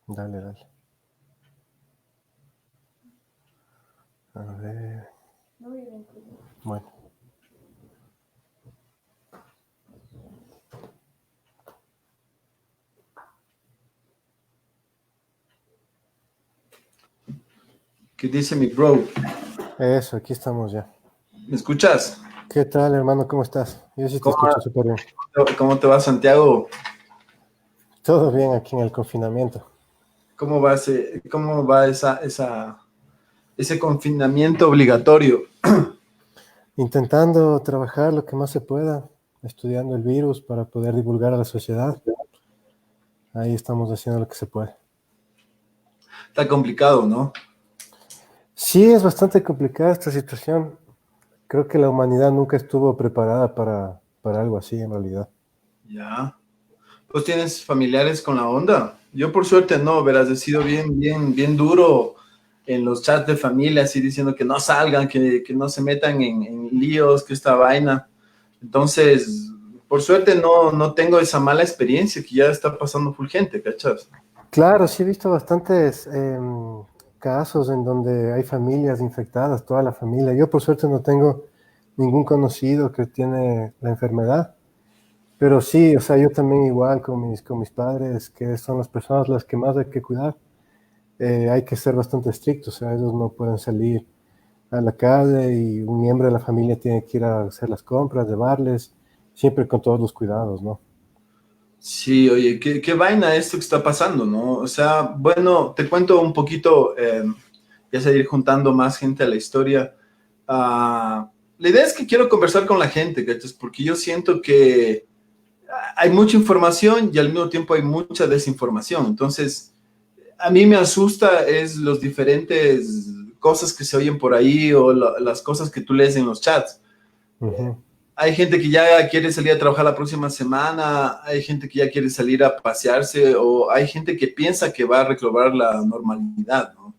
Dale, dale. A ver. Bueno. ¿Qué dice mi bro? Eso, aquí estamos ya. ¿Me escuchas? ¿Qué tal, hermano? ¿Cómo estás? Yo sí te ¿Cómo, escucho súper bien. cómo te va, Santiago? Todo bien aquí en el confinamiento. Cómo va ese confinamiento obligatorio? Intentando trabajar lo que más se pueda, estudiando el virus para poder divulgar a la sociedad. Ahí estamos haciendo lo que se puede. Está complicado, ¿no? Sí, es bastante complicada esta situación. Creo que la humanidad nunca estuvo preparada para algo así en realidad. Ya. ¿Pues tienes familiares con la onda? Yo por suerte no, verás, he sido bien duro en los chats de familia, así diciendo que no salgan, que no se metan en líos, que esta vaina. Entonces, por suerte no tengo esa mala experiencia que ya está pasando full gente, ¿cachas? Claro, sí he visto bastantes casos en donde hay familias infectadas, toda la familia. Yo por suerte no tengo ningún conocido que tiene la enfermedad, pero sí, o sea, yo también igual con mis padres, que son las personas las que más hay que cuidar. Hay que ser bastante estrictos, o sea, ellos no pueden salir a la calle y un miembro de la familia tiene que ir a hacer las compras, llevarles, siempre con todos los cuidados, ¿no? Sí, oye, qué vaina esto que está pasando, ¿no? O sea, bueno, te cuento un poquito, ya se ir juntando más gente a la historia. La idea es que quiero conversar con la gente, ¿cachas? Porque yo siento que hay mucha información y al mismo tiempo hay mucha desinformación. Entonces, a mí me asusta es los diferentes cosas que se oyen por ahí o las cosas que tú lees en los chats. Ujú. Hay gente que ya quiere salir a trabajar la próxima semana, hay gente que ya quiere salir a pasearse o hay gente que piensa que va a recobrar la normalidad, ¿no?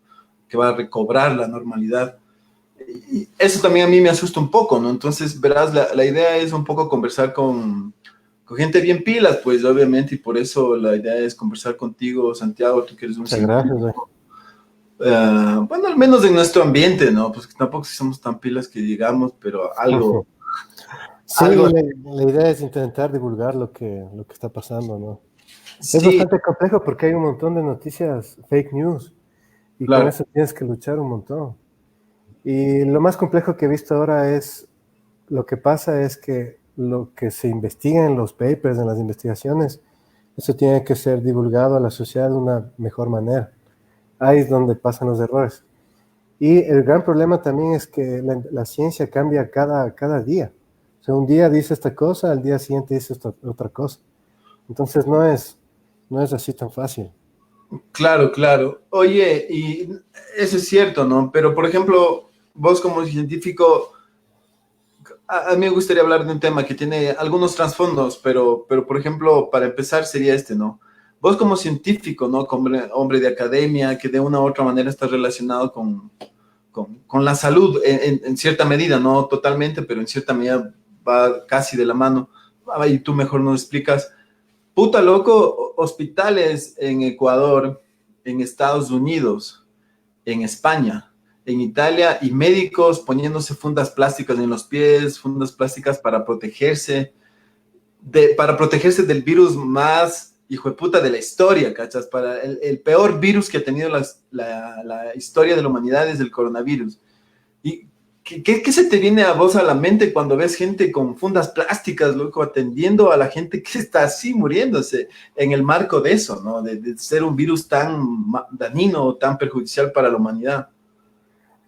Que va a recobrar la normalidad. Y eso también a mí me asusta un poco, ¿no? Entonces, verás, la idea es un poco conversar con gente bien pilas, pues obviamente, y por eso la idea es conversar contigo, Santiago, tú que eres un Muchas gracias, güey. científico. Bueno, al menos en nuestro ambiente, ¿no? Pues que tampoco si somos tan pilas que digamos, pero algo, Sí, algo, la idea es intentar divulgar lo que está pasando, ¿no? Es sí, bastante complejo porque hay un montón de noticias fake news y con claro. eso tienes que luchar un montón. Y lo más complejo que he visto ahora es, lo que pasa es que lo que se investiga en los papers, en las investigaciones, eso tiene que ser divulgado a la sociedad de una mejor manera. Ahí es donde pasan los errores. Y el gran problema también es que la ciencia cambia cada día. O sea, un día dice esta cosa, al día siguiente dice otra cosa. Entonces no es así tan fácil. Claro, claro. Oye, y eso es cierto, ¿no? Pero, por ejemplo, vos como científico, a mí me gustaría hablar de un tema que tiene algunos trasfondos, pero, por ejemplo, para empezar sería este, ¿no? Vos como científico, ¿no? Como hombre de academia, que de una u otra manera está relacionado con la salud en cierta medida, no totalmente, pero en cierta medida va casi de la mano. Y tú mejor nos explicas. Puta loco, hospitales en Ecuador, en Estados Unidos, en España, en Italia y médicos poniéndose fundas plásticas en los pies, fundas plásticas para protegerse del virus más hijo de puta de la historia, ¿cachas? Para el peor virus que ha tenido la historia de la humanidad es el coronavirus. ¿Y qué se te viene a vos a la mente cuando ves gente con fundas plásticas, loco, atendiendo a la gente que está así muriéndose en el marco de eso, ¿no? De ser un virus tan dañino, tan perjudicial para la humanidad.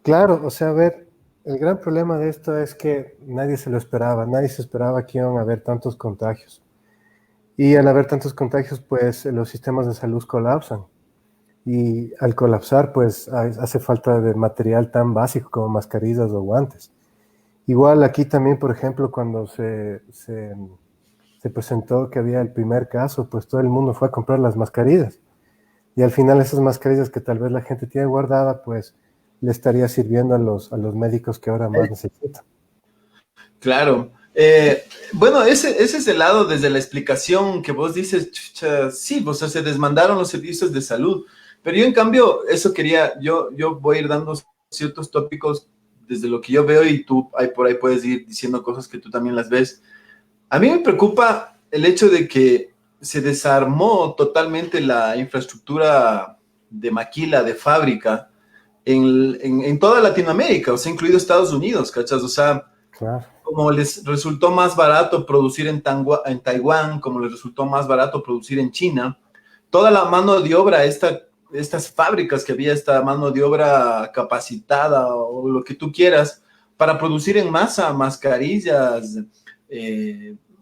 Claro, o sea, a ver, el gran problema de esto es que nadie se lo esperaba, nadie se esperaba que iban a haber tantos contagios. Y al haber tantos contagios, pues los sistemas de salud colapsan. Y al colapsar, pues hace falta de material tan básico como mascarillas o guantes. Igual aquí también, por ejemplo, cuando se presentó que había el primer caso, pues todo el mundo fue a comprar las mascarillas. Y al final esas mascarillas que tal vez la gente tiene guardada, pues le estaría sirviendo a los médicos que ahora más necesitan. Claro. Bueno, ese es el lado desde la explicación que vos dices, chucha, sí, o sea, se desmandaron los servicios de salud, pero yo en cambio, eso quería, yo voy a ir dando ciertos tópicos desde lo que yo veo y tú ahí por ahí puedes ir diciendo cosas que tú también las ves. A mí me preocupa el hecho de que se desarmó totalmente la infraestructura de maquila, de fábrica, en toda Latinoamérica, o sea, incluido Estados Unidos, ¿cachas? O sea, Claro, como les resultó más barato producir en Taiwán, como les resultó más barato producir en China, toda la mano de obra, estas fábricas que había, esta mano de obra capacitada o lo que tú quieras, para producir en masa mascarillas,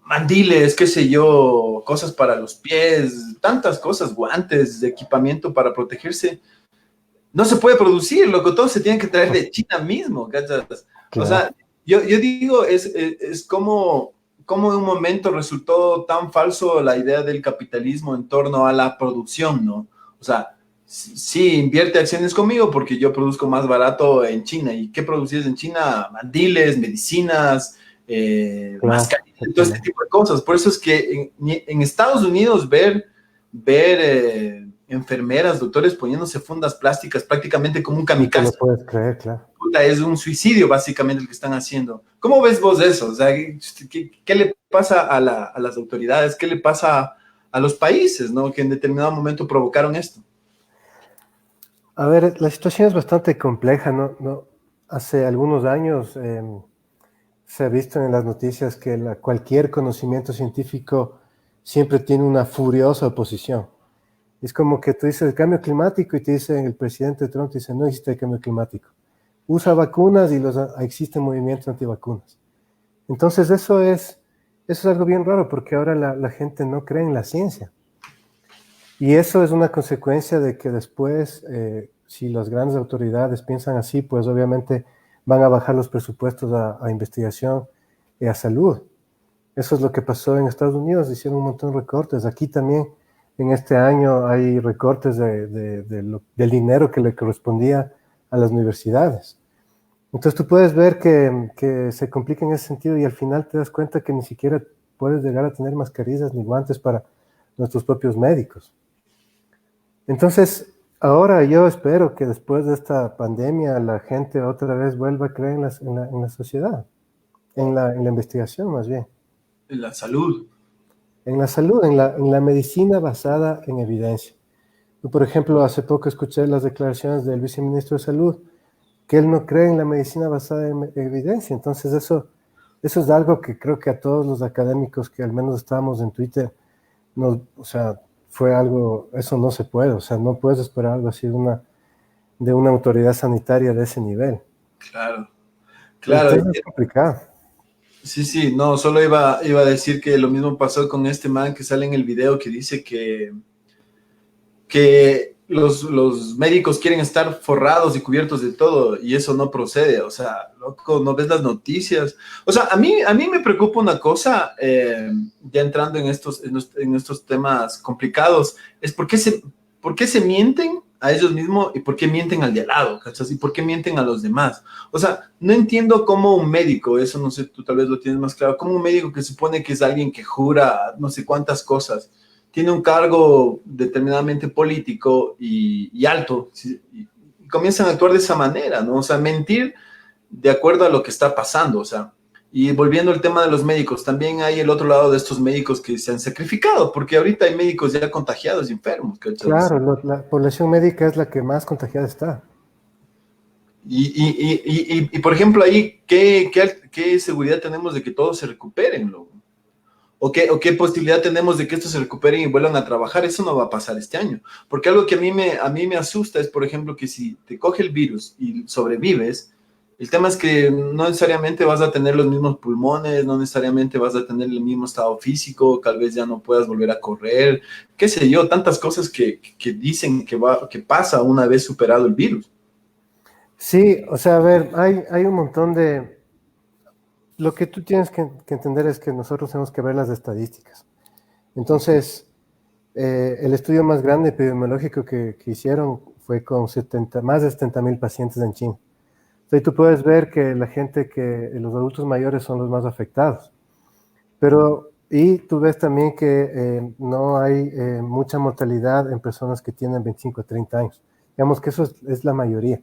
mandiles, qué sé yo, cosas para los pies, tantas cosas, guantes, equipamiento para protegerse. No se puede producir, loco, todo se tiene que traer de China mismo, ¿cachas? O claro. sea, yo digo, es como en un momento resultó tan falso la idea del capitalismo en torno a la producción, ¿no? O sea, sí, invierte acciones conmigo porque yo produzco más barato en China. ¿Y qué producís en China? Mandiles, medicinas, Claro, mascarillas, todo este exactamente. tipo de cosas. Por eso es que en Estados Unidos ver enfermeras, doctores poniéndose fundas plásticas prácticamente como un No te lo kamikaze. puedes creer, claro. Puta, es un suicidio básicamente el que están haciendo. ¿Cómo ves vos eso? O sea, ¿qué le pasa a las autoridades? ¿Qué le pasa a los países, ¿no? Que en determinado momento provocaron esto. A ver, la situación es bastante compleja, ¿no? Hace algunos años se ha visto en las noticias que cualquier conocimiento científico siempre tiene una furiosa oposición. Es como que tú dices el cambio climático y te dice el presidente Trump, te dice no existe el cambio climático. Usa vacunas y existen movimientos antivacunas. Entonces eso es algo bien raro porque ahora la gente no cree en la ciencia. Y eso es una consecuencia de que después, si las grandes autoridades piensan así, pues obviamente van a bajar los presupuestos a investigación y a salud. Eso es lo que pasó en Estados Unidos, hicieron un montón de recortes. Aquí también en este año hay recortes del dinero que le correspondía a las universidades. Entonces tú puedes ver que se complica en ese sentido y al final te das cuenta que ni siquiera puedes llegar a tener mascarillas ni guantes para nuestros propios médicos. Entonces, ahora yo espero que después de esta pandemia la gente otra vez vuelva a creer en la sociedad, en la investigación más bien, La salud. en la salud, en la medicina basada en evidencia. Yo, por ejemplo, hace poco escuché las declaraciones del viceministro de Salud, que él no cree en la medicina basada en evidencia. Entonces, eso es algo que creo que a todos los académicos que al menos estábamos en Twitter, o sea, fue algo, eso no se puede, o sea, no puedes esperar algo así de una autoridad sanitaria de ese nivel. Claro, claro. Entonces es complicado. Sí, sí, no, solo iba a decir que lo mismo pasó con este man que sale en el video que dice que los médicos quieren estar forrados y cubiertos de todo y eso no procede. O sea, loco, no ves las noticias. O sea, a mí me preocupa una cosa, ya entrando en estos temas complicados, es por qué se mienten a ellos mismos y por qué mienten al de al lado, ¿cachas? Y por qué mienten a los demás. O sea, no entiendo cómo un médico, eso no sé, tú tal vez lo tienes más claro, cómo un médico que supone que es alguien que jura no sé cuántas cosas tiene un cargo determinadamente político y alto, ¿sí? Y comienzan a actuar de esa manera, ¿no? O sea, mentir de acuerdo a lo que está pasando, o sea, y volviendo al tema de los médicos, también hay el otro lado de estos médicos que se han sacrificado, porque ahorita hay médicos ya contagiados y enfermos, ¿cachai? O sea, Claro, la población médica es la que más contagiada está. por ejemplo, ahí, ¿qué seguridad tenemos de que todos se recuperen, loco? ¿O qué posibilidad tenemos de que estos se recuperen y vuelvan a trabajar? Eso no va a pasar este año. Porque algo que a mí me asusta es, por ejemplo, que si te coge el virus y sobrevives, el tema es que no necesariamente vas a tener los mismos pulmones, no necesariamente vas a tener el mismo estado físico, tal vez ya no puedas volver a correr, qué sé yo, tantas cosas que dicen que pasa una vez superado el virus. Sí, o sea, a ver, hay un montón de... Lo que tú tienes que entender es que nosotros tenemos que ver las estadísticas. Entonces, el estudio más grande epidemiológico que hicieron fue con más de 70.000 pacientes en China. Entonces, tú puedes ver que la gente los adultos mayores son los más afectados. Pero, y tú ves también que no hay mucha mortalidad en personas que tienen 25 a 30 años. Digamos que eso es la mayoría.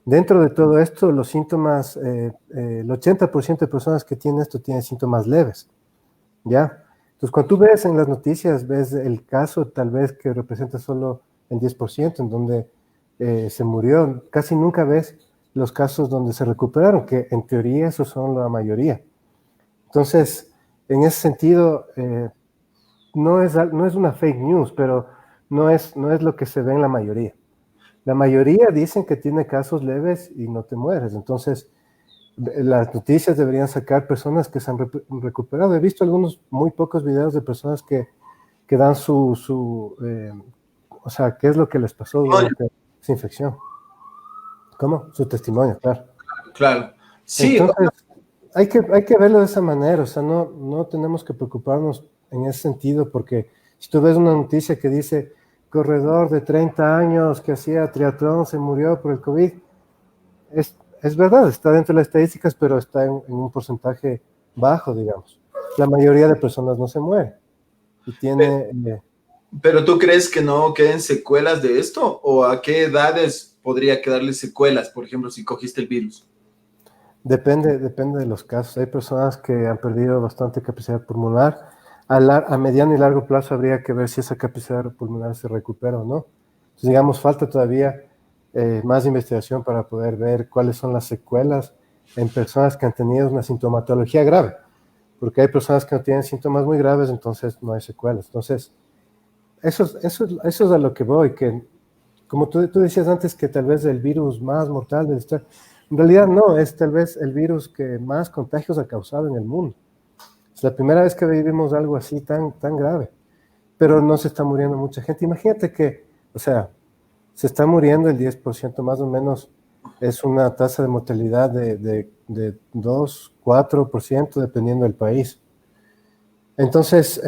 Dentro de todo esto, los síntomas, el 80% de personas que tienen esto tienen síntomas leves, ¿ya? Entonces, cuando tú ves en las noticias, ves el caso tal vez que representa solo el 10% en donde se murió. Casi nunca ves los casos donde se recuperaron, que en teoría esos son la mayoría. Entonces, en ese sentido, no es una fake news, pero no es lo que se ve en la mayoría. La mayoría dicen que tiene casos leves y no te mueres. Entonces, las noticias deberían sacar personas que se han recuperado. He visto algunos muy pocos videos de personas que dan o sea, qué es lo que les pasó Oye, durante esa infección. ¿Cómo? Su testimonio, claro. claro. Sí, Entonces, hay que verlo de esa manera, o sea, no tenemos que preocuparnos en ese sentido, porque si tú ves una noticia que dice, corredor de 30 años que hacía triatlón se murió por el COVID, es verdad, está dentro de las estadísticas, pero está en un porcentaje bajo, digamos. La mayoría de personas no se mueren y tiene, pero ¿tú crees que no queden secuelas de esto? ¿O a qué edades podría quedarle secuelas, por ejemplo, si cogiste el virus? depende de los casos. Hay personas que han perdido bastante capacidad pulmonar. A mediano y largo plazo habría que ver si esa capacidad pulmonar se recupera o no. Entonces, digamos, falta todavía más investigación para poder ver cuáles son las secuelas en personas que han tenido una sintomatología grave, porque hay personas que no tienen síntomas muy graves, entonces no hay secuelas. Entonces, eso es a lo que voy, que como tú decías antes, que tal vez el virus más mortal del estar, en realidad no, es tal vez el virus que más contagios ha causado en el mundo. Es la primera vez que vivimos algo así tan grave, pero no se está muriendo mucha gente. Imagínate que, o sea, se está muriendo el 10% más o menos, es una tasa de mortalidad de 2, 4%, dependiendo del país. Entonces,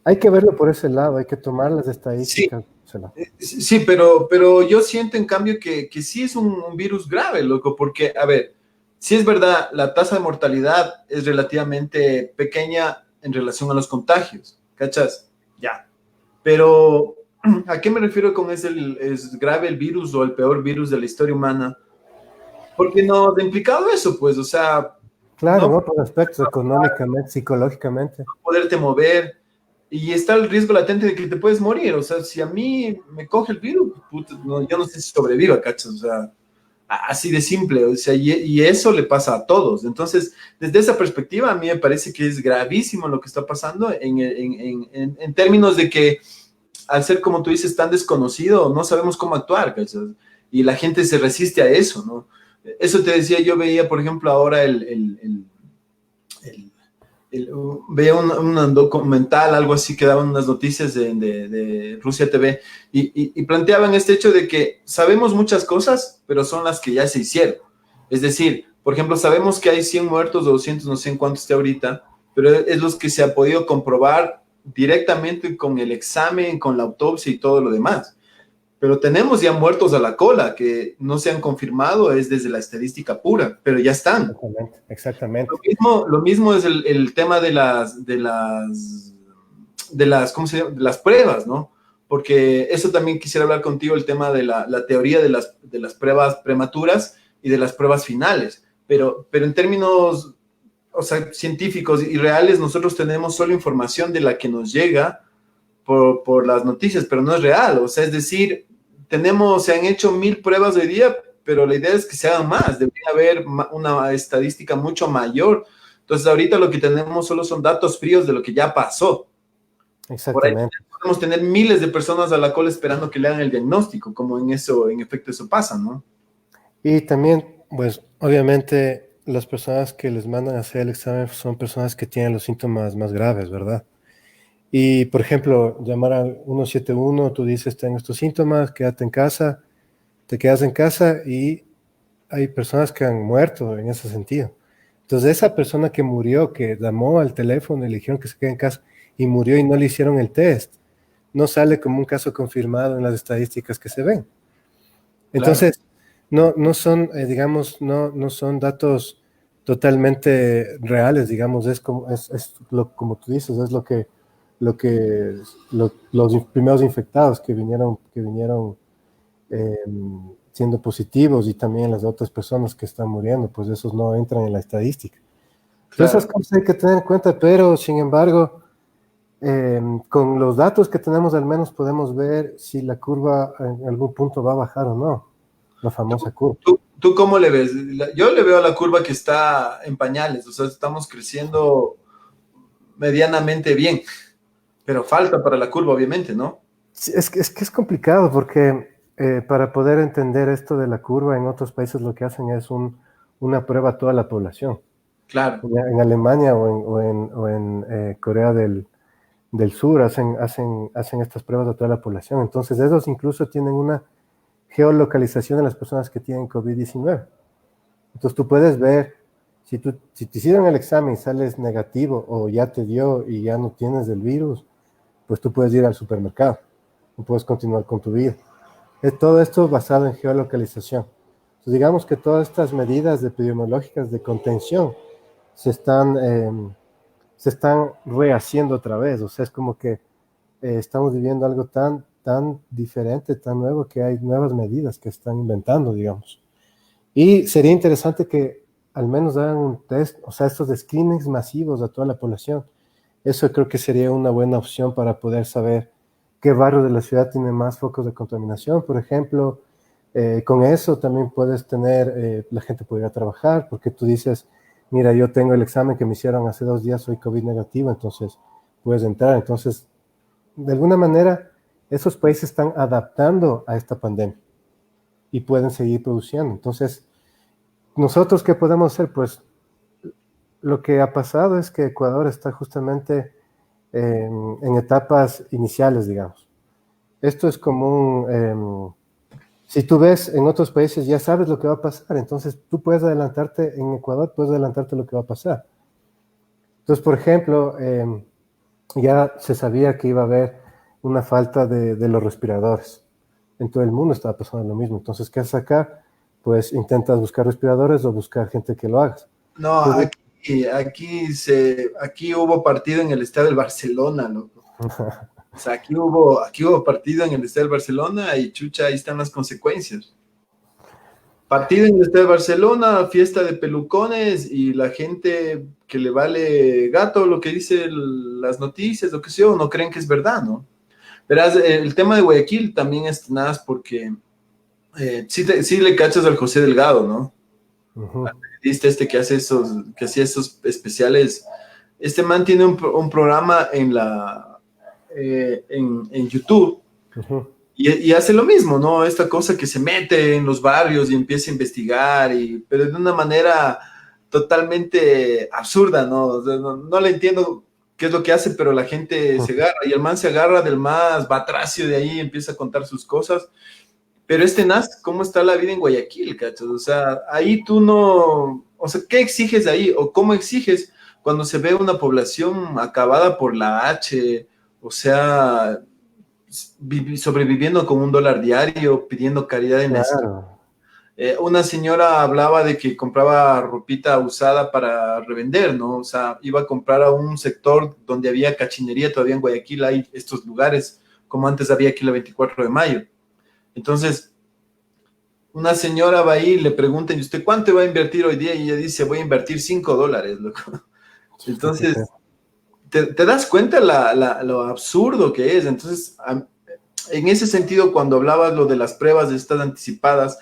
hay que verlo por ese lado, hay que tomar las Sí, estadísticas. O sea, sí, pero yo siento en cambio que sí es un virus grave, loco, porque, a ver, sí es verdad, la tasa de mortalidad es relativamente pequeña en relación a los contagios, ¿cachas? Ya. Pero, ¿a qué me refiero con es grave el virus o el peor virus de la historia humana? Porque nos ha implicado eso, pues, o sea, claro, no en otros aspectos, económicamente, psicológicamente. poderte mover y está el riesgo latente de que te puedes morir. O sea, si a mí me coge el virus, puta, no, yo no sé si sobreviva, ¿cachas? O sea, así de simple. O sea, y eso le pasa a todos. Entonces, desde esa perspectiva, a mí me parece que es gravísimo lo que está pasando en términos de que al ser, como tú dices, tan desconocido, no sabemos cómo actuar, ¿cachas? Y la gente se resiste a eso, ¿no? Eso te decía, yo veía, por ejemplo, ahora el veía un documental, algo así, que daban unas noticias de Rusia TV y planteaban este hecho de que sabemos muchas cosas, pero son las que ya se hicieron. Es decir, por ejemplo, sabemos que hay 100 muertos o 200, no sé en cuánto esté ahorita, pero es los que se ha podido comprobar directamente con el examen, con la autopsia y todo lo demás. Pero tenemos ya muertos a la cola que no se han confirmado, es desde la estadística pura, pero ya están. Exactamente, exactamente. Lo mismo es el tema ¿cómo se llama? De las pruebas, ¿no? Porque eso también quisiera hablar contigo, el tema de la teoría de las pruebas prematuras y de las pruebas finales. Pero en términos, o sea, científicos y reales, nosotros tenemos solo información de la que nos llega por las noticias, pero no es real. O sea, es decir, se han hecho 1000 pruebas hoy día, pero la idea es que se hagan más. Debería haber una estadística mucho mayor. Entonces, ahorita lo que tenemos solo son datos fríos de lo que ya pasó. Por ahí Exactamente. podemos tener miles de personas a la cola esperando que le hagan el diagnóstico, como en efecto, eso pasa, ¿no? Y también, pues, obviamente, las personas que les mandan a hacer el examen son personas que tienen los síntomas más graves, ¿verdad? Y, por ejemplo, llamar al 171, tú dices, tengo estos síntomas, quédate en casa, te quedas en casa y hay personas que han muerto en ese sentido. Entonces, esa persona que murió, que llamó al teléfono y le dijeron que se quede en casa y murió y no le hicieron el test, no sale como un caso confirmado en las estadísticas que se ven. Claro. Entonces, no son, digamos, no son datos totalmente reales, digamos, como tú dices, es los primeros infectados que vinieron eh, siendo positivos y también las otras personas que están muriendo, pues esos no entran en la estadística. Entonces esas Claro. cosas hay que tener en cuenta, pero sin embargo, con los datos que tenemos al menos podemos ver si la curva en algún punto va a bajar o no, la famosa curva. ¿Tú cómo le ves? Yo le veo a la curva que está en pañales, o sea, estamos creciendo medianamente bien, pero falta para la curva, obviamente, ¿no? Sí, es que es complicado porque para poder entender esto de la curva en otros países lo que hacen es una prueba a toda la población. Claro. En Alemania o en Corea del Sur hacen estas pruebas a toda la población. Entonces, esos incluso tienen una geolocalización de las personas que tienen COVID-19. Entonces, tú puedes ver, si te hicieron el examen y sales negativo o ya te dio y ya no tienes el virus, pues tú puedes ir al supermercado y puedes continuar con tu vida. Es todo esto basado en geolocalización. Entonces, digamos que todas estas medidas epidemiológicas de contención se están, eh, se están rehaciendo otra vez. O sea, es como que estamos viviendo algo tan diferente, tan nuevo, que hay nuevas medidas que están inventando, digamos. Y sería interesante que al menos hagan un test, o sea, estos screenings masivos a toda la población. Eso creo que sería una buena opción para poder saber qué barrio de la ciudad tiene más focos de contaminación, por ejemplo. Con eso también puedes tener, la gente puede ir a trabajar, porque tú dices, mira, yo tengo el examen que me hicieron hace 2 días, soy COVID negativo, entonces puedes entrar. Entonces, de alguna manera, esos países están adaptando a esta pandemia y pueden seguir produciendo. Entonces, ¿nosotros qué podemos hacer? Pues lo que ha pasado es que Ecuador está justamente en etapas iniciales, digamos. Esto es como si tú ves en otros países, ya sabes lo que va a pasar, entonces tú puedes adelantarte, en Ecuador puedes adelantarte lo que va a pasar. Entonces, por ejemplo, ya se sabía que iba a haber una falta de los respiradores. En todo el mundo estaba pasando lo mismo. Entonces, ¿qué haces acá? Pues intentas buscar respiradores o buscar gente que lo haga. No, Entonces, aquí hubo partido en el estadio del Barcelona, loco. O sea, aquí hubo partido en el estadio del Barcelona y chucha, ahí están las consecuencias. Partido en el estadio de Barcelona, fiesta de pelucones y la gente que le vale gato lo que dice las noticias, lo que sea, no creen que es verdad, ¿no? Verás, el tema de Guayaquil también es tenaz porque sí le cachas al José Delgado, ¿no? Viste que hacía esos especiales. Este man tiene un programa en YouTube y hace lo mismo, ¿no? Esta cosa que se mete en los barrios y empieza a investigar, pero de una manera totalmente absurda, ¿no? O sea, no le entiendo qué es lo que hace, pero la gente se agarra y el man se agarra del más batracio de ahí y empieza a contar sus cosas. Pero este NAS, ¿cómo está la vida en Guayaquil, cachos? O sea, ahí tú no, o sea, ¿qué exiges ahí? ¿O cómo exiges cuando se ve una población acabada por la H? O sea, sobreviviendo con $1 diario, pidiendo caridad en la esquina. claro, Una señora hablaba de que compraba ropita usada para revender, ¿no? O sea, iba a comprar a un sector donde había cachinería, todavía en Guayaquil hay estos lugares, como antes había aquí la 24 de mayo. Entonces, una señora va ahí y le preguntan, ¿y usted cuánto va a invertir hoy día? Y ella dice, voy a invertir $5, loco. Entonces, te das cuenta lo absurdo que es. Entonces, en ese sentido, cuando hablabas lo de las pruebas de estas anticipadas,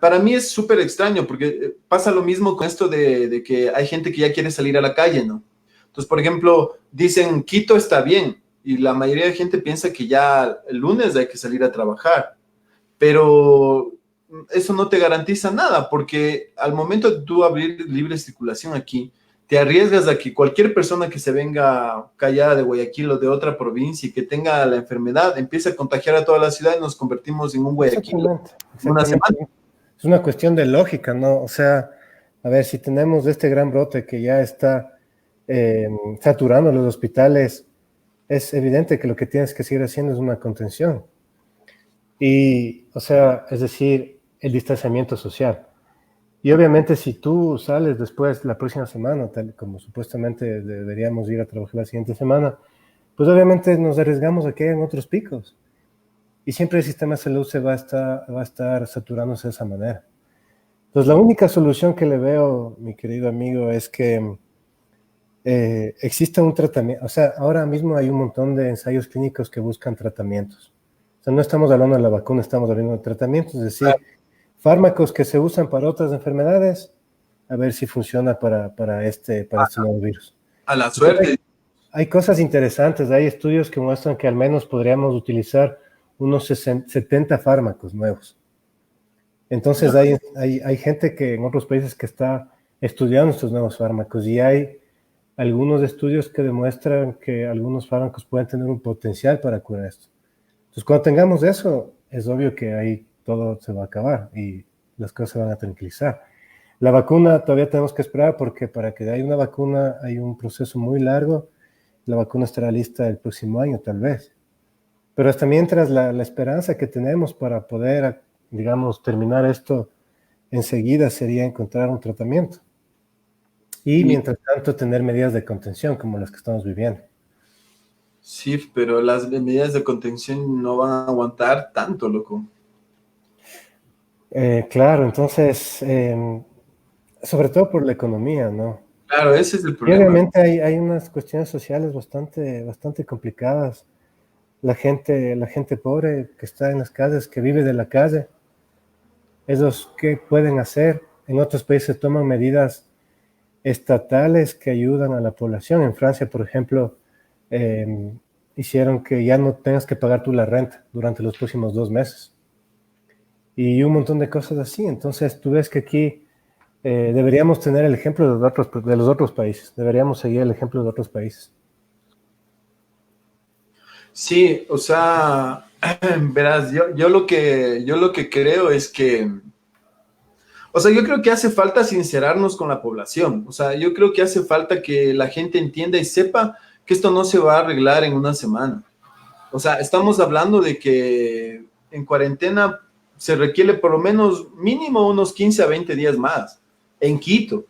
para mí es súper extraño porque pasa lo mismo con esto de que hay gente que ya quiere salir a la calle, ¿no? Entonces, por ejemplo, dicen, Quito está bien y la mayoría de gente piensa que ya el lunes hay que salir a trabajar, pero eso no te garantiza nada porque al momento de tú abrir libre circulación aquí, te arriesgas a que cualquier persona que se venga callada de Guayaquil o de otra provincia y que tenga la enfermedad empiece a contagiar a toda la ciudad y nos convertimos en un Guayaquil exactamente, en una semana. exactamente. Es una cuestión de lógica, ¿no? O sea, a ver, si tenemos este gran brote que ya está saturando los hospitales, es evidente que lo que tienes que seguir haciendo es una contención. Y, o sea, es decir, el distanciamiento social. Y obviamente si tú sales después la próxima semana, tal como supuestamente deberíamos ir a trabajar la siguiente semana, pues obviamente nos arriesgamos a que hayan otros picos. Y siempre el sistema de salud va a estar saturándose de esa manera. Entonces, la única solución que le veo, mi querido amigo, es que exista un tratamiento. O sea, ahora mismo hay un montón de ensayos clínicos que buscan tratamientos. O sea, no estamos hablando de la vacuna, estamos hablando de tratamientos, es decir, fármacos que se usan para otras enfermedades, a ver si funciona para este nuevo virus. A la Entonces, suerte. hay cosas interesantes, hay estudios que muestran que al menos podríamos utilizar unos 70 fármacos nuevos. Entonces hay gente que en otros países que está estudiando estos nuevos fármacos y hay algunos estudios que demuestran que algunos fármacos pueden tener un potencial para curar esto. Entonces cuando tengamos eso, es obvio que ahí todo se va a acabar y las cosas se van a tranquilizar. La vacuna todavía tenemos que esperar porque para que haya una vacuna hay un proceso muy largo. La vacuna estará lista el próximo año tal vez. Pero hasta mientras la esperanza que tenemos para poder, digamos, terminar esto enseguida sería encontrar un tratamiento. Y Y, mientras tanto tener medidas de contención como las que estamos viviendo. sí, pero las medidas de contención no van a aguantar tanto, loco. Claro, entonces, sobre todo por la economía, ¿no? Claro, ese es el Y problema. obviamente hay unas cuestiones sociales bastante complicadas. La gente pobre que está en las calles, que vive de la calle, esos que pueden hacer. En otros países toman medidas estatales que ayudan a la población. En Francia, por ejemplo, eh, hicieron que ya no tengas que pagar tú la renta durante los próximos 2 meses. Y un montón de cosas así. Entonces, tú ves que aquí deberíamos tener el ejemplo de los otros países. Deberíamos seguir el ejemplo de otros países. Sí, o sea, verás, yo lo que creo es que, o sea, yo creo que hace falta sincerarnos con la población. O sea, yo creo que hace falta que la gente entienda y sepa que esto no se va a arreglar en una semana. O sea, estamos hablando de que en cuarentena se requiere por lo menos mínimo unos 15 a 20 días más. En Quito,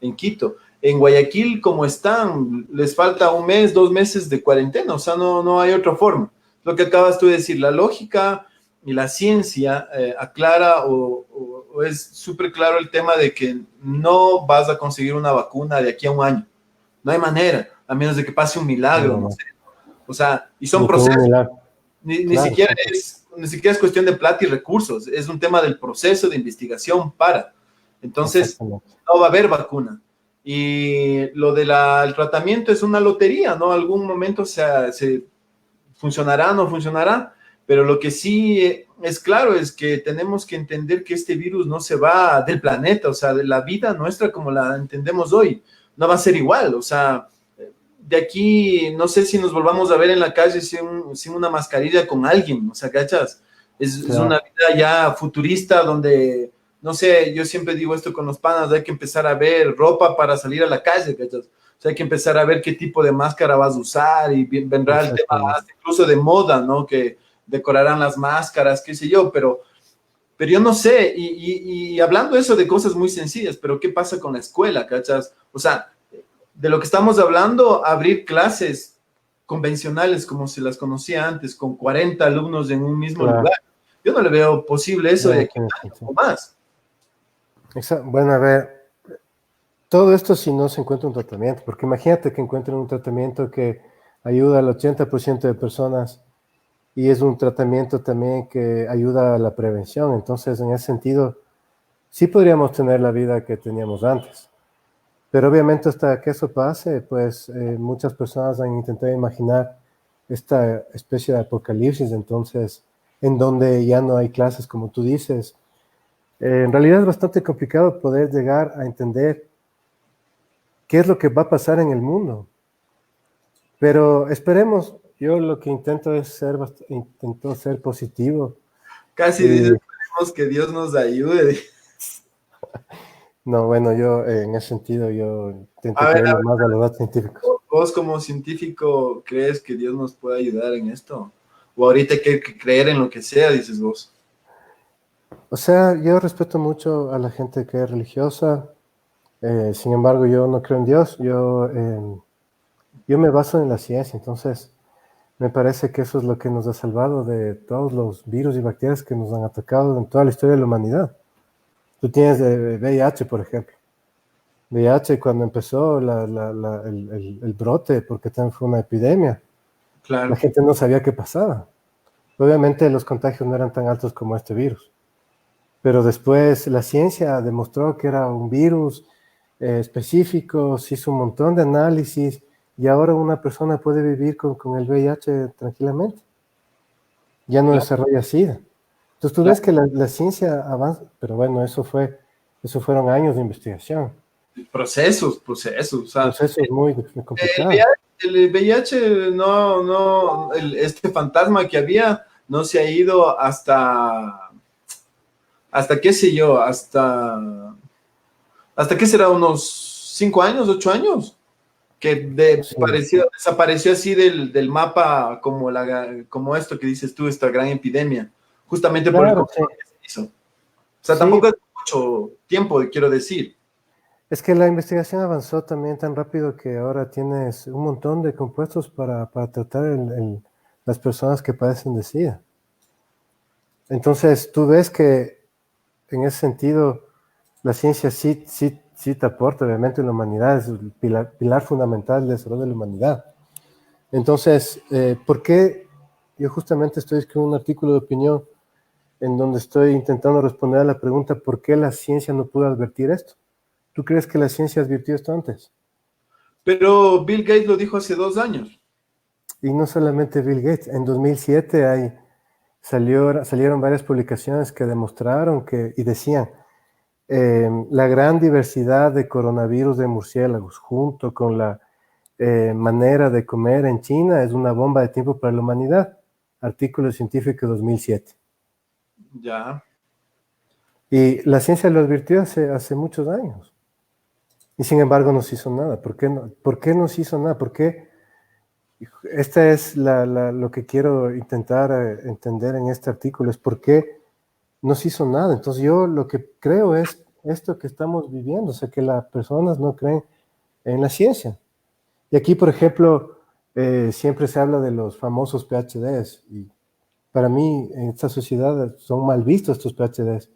en Quito. En Guayaquil, como están, les falta un mes, 2 meses de cuarentena. O sea, no hay otra forma. Lo que acabas tú de decir, la lógica y la ciencia aclara o es súper claro el tema de que no vas a conseguir una vacuna de aquí a un año. No hay manera, a menos de que pase un milagro, No, no no, sé. O sea, y son ni con un procesos. milagro. Ni Claro, siquiera exacto. es cuestión de plata y recursos, es un tema del proceso de investigación para. Entonces, Exactamente. no va a haber vacuna. Y lo del tratamiento es una lotería, ¿no? Algún momento se funcionará, no funcionará, pero lo que sí es claro es que tenemos que entender que este virus no se va del planeta, o sea, de la vida nuestra como la entendemos hoy, no va a ser igual, o sea, de aquí no sé si nos volvamos a ver en la calle sin una mascarilla con alguien, o sea, ¿cachas? Es una Claro, vida ya futurista donde, no sé, yo siempre digo esto con los panas, hay que empezar a ver ropa para salir a la calle, ¿cachas? O sea, hay que empezar a ver qué tipo de máscara vas a usar y vendrá el tema exactamente. hasta incluso de moda, ¿no? Que decorarán las máscaras, qué sé yo, pero yo no sé, y hablando eso de cosas muy sencillas, pero ¿qué pasa con la escuela, cachas? O sea, de lo que estamos hablando, abrir clases convencionales como se las conocía antes, con 40 alumnos en un mismo lugar. Claro, Yo no le veo posible eso no, de no aquí a tiene un año sentido. o más. Bueno, a ver, todo esto si no se encuentra un tratamiento, porque imagínate que encuentren un tratamiento que ayuda al 80% de personas y es un tratamiento también que ayuda a la prevención. Entonces, en ese sentido, sí podríamos tener la vida que teníamos antes. Pero obviamente hasta que eso pase, pues muchas personas han intentado imaginar esta especie de apocalipsis, entonces, en donde ya no hay clases, como tú dices. En realidad es bastante complicado poder llegar a entender qué es lo que va a pasar en el mundo. Pero esperemos, yo lo que intento es intento ser positivo. Casi dices, Y esperemos que Dios nos ayude. no, bueno, yo en ese sentido, yo intento A creerle ver, más a los datos científicos. vos como científico, ¿crees que Dios nos puede ayudar en esto? O ahorita hay que creer en lo que sea, dices vos. O sea, yo respeto mucho a la gente que es religiosa, sin embargo, yo no creo en Dios, yo me baso en la ciencia, entonces me parece que eso es lo que nos ha salvado de todos los virus y bacterias que nos han atacado en toda la historia de la humanidad. Tú tienes VIH, por ejemplo. VIH cuando empezó el brote, porque también fue una epidemia, la Claro. gente no sabía qué pasaba. Obviamente los contagios no eran tan altos como este virus, pero después la ciencia demostró que era un virus específico, se hizo un montón de análisis y ahora una persona puede vivir con el VIH tranquilamente, ya no Claro, desarrolla SIDA. Entonces tú ves claro. que la ciencia avanza, pero bueno, eso fueron años de investigación, Procesos, procesos. O sea, procesos muy el complicados. VIH, el VIH no, no, este fantasma que había no se ha ido hasta qué sé yo, hasta qué será, unos 5 años, 8 años, que Sí, desapareció así del mapa como, como esto que dices tú, esta gran epidemia, justamente por el claro, sí. control que se hizo. O sea, Sí, tampoco es mucho tiempo, quiero decir. es que la investigación avanzó también tan rápido que ahora tienes un montón de compuestos para tratar las personas que padecen de SIDA. Entonces, tú ves que en ese sentido la ciencia sí te aporta, obviamente, la humanidad, es el pilar fundamental del desarrollo de la humanidad. Entonces, ¿por qué yo justamente estoy escribiendo un artículo de opinión en donde estoy intentando responder a la pregunta ¿por qué la ciencia no pudo advertir esto? ¿Tú crees que la ciencia advirtió esto antes? Pero Bill Gates lo dijo hace 2 años. Y no solamente Bill Gates, en 2007 salieron varias publicaciones que demostraron y decían, la gran diversidad de coronavirus de murciélagos junto con la manera de comer en China es una bomba de tiempo para la humanidad. Artículo científico 2007. Ya. Y la ciencia lo advirtió hace muchos años. Y sin embargo no se hizo nada. ¿Por qué no se hizo nada? ¿Por qué? Esta es lo que quiero intentar entender en este artículo, es por qué no se hizo nada. Entonces yo lo que creo es esto que estamos viviendo, o sea, que las personas no creen en la ciencia. Y aquí, por ejemplo, siempre se habla de los famosos PhDs, y para mí en esta sociedad son mal vistos estos PhDs.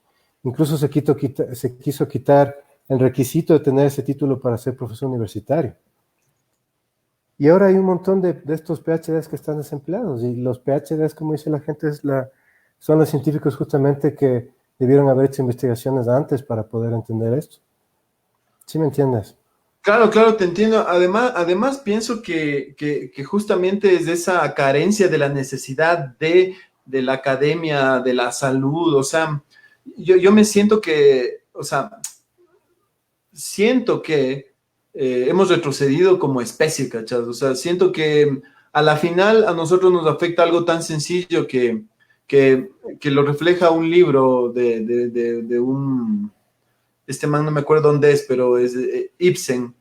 Incluso se quiso quitar el requisito de tener ese título para ser profesor universitario. Y ahora hay un montón de estos PhDs que están desempleados, y los PhDs, como dice la gente, son los científicos justamente que debieron haber hecho investigaciones antes para poder entender esto. ¿Sí me entiendes? Claro, claro, te entiendo. Además pienso que justamente es de esa carencia de la necesidad de la academia, de la salud. O sea, yo me siento que, o sea, siento que hemos retrocedido como especie, ¿cachas? O sea, siento que a la final a nosotros nos afecta algo tan sencillo que, que lo refleja un libro de un, este man no me acuerdo dónde es, pero es Ibsen.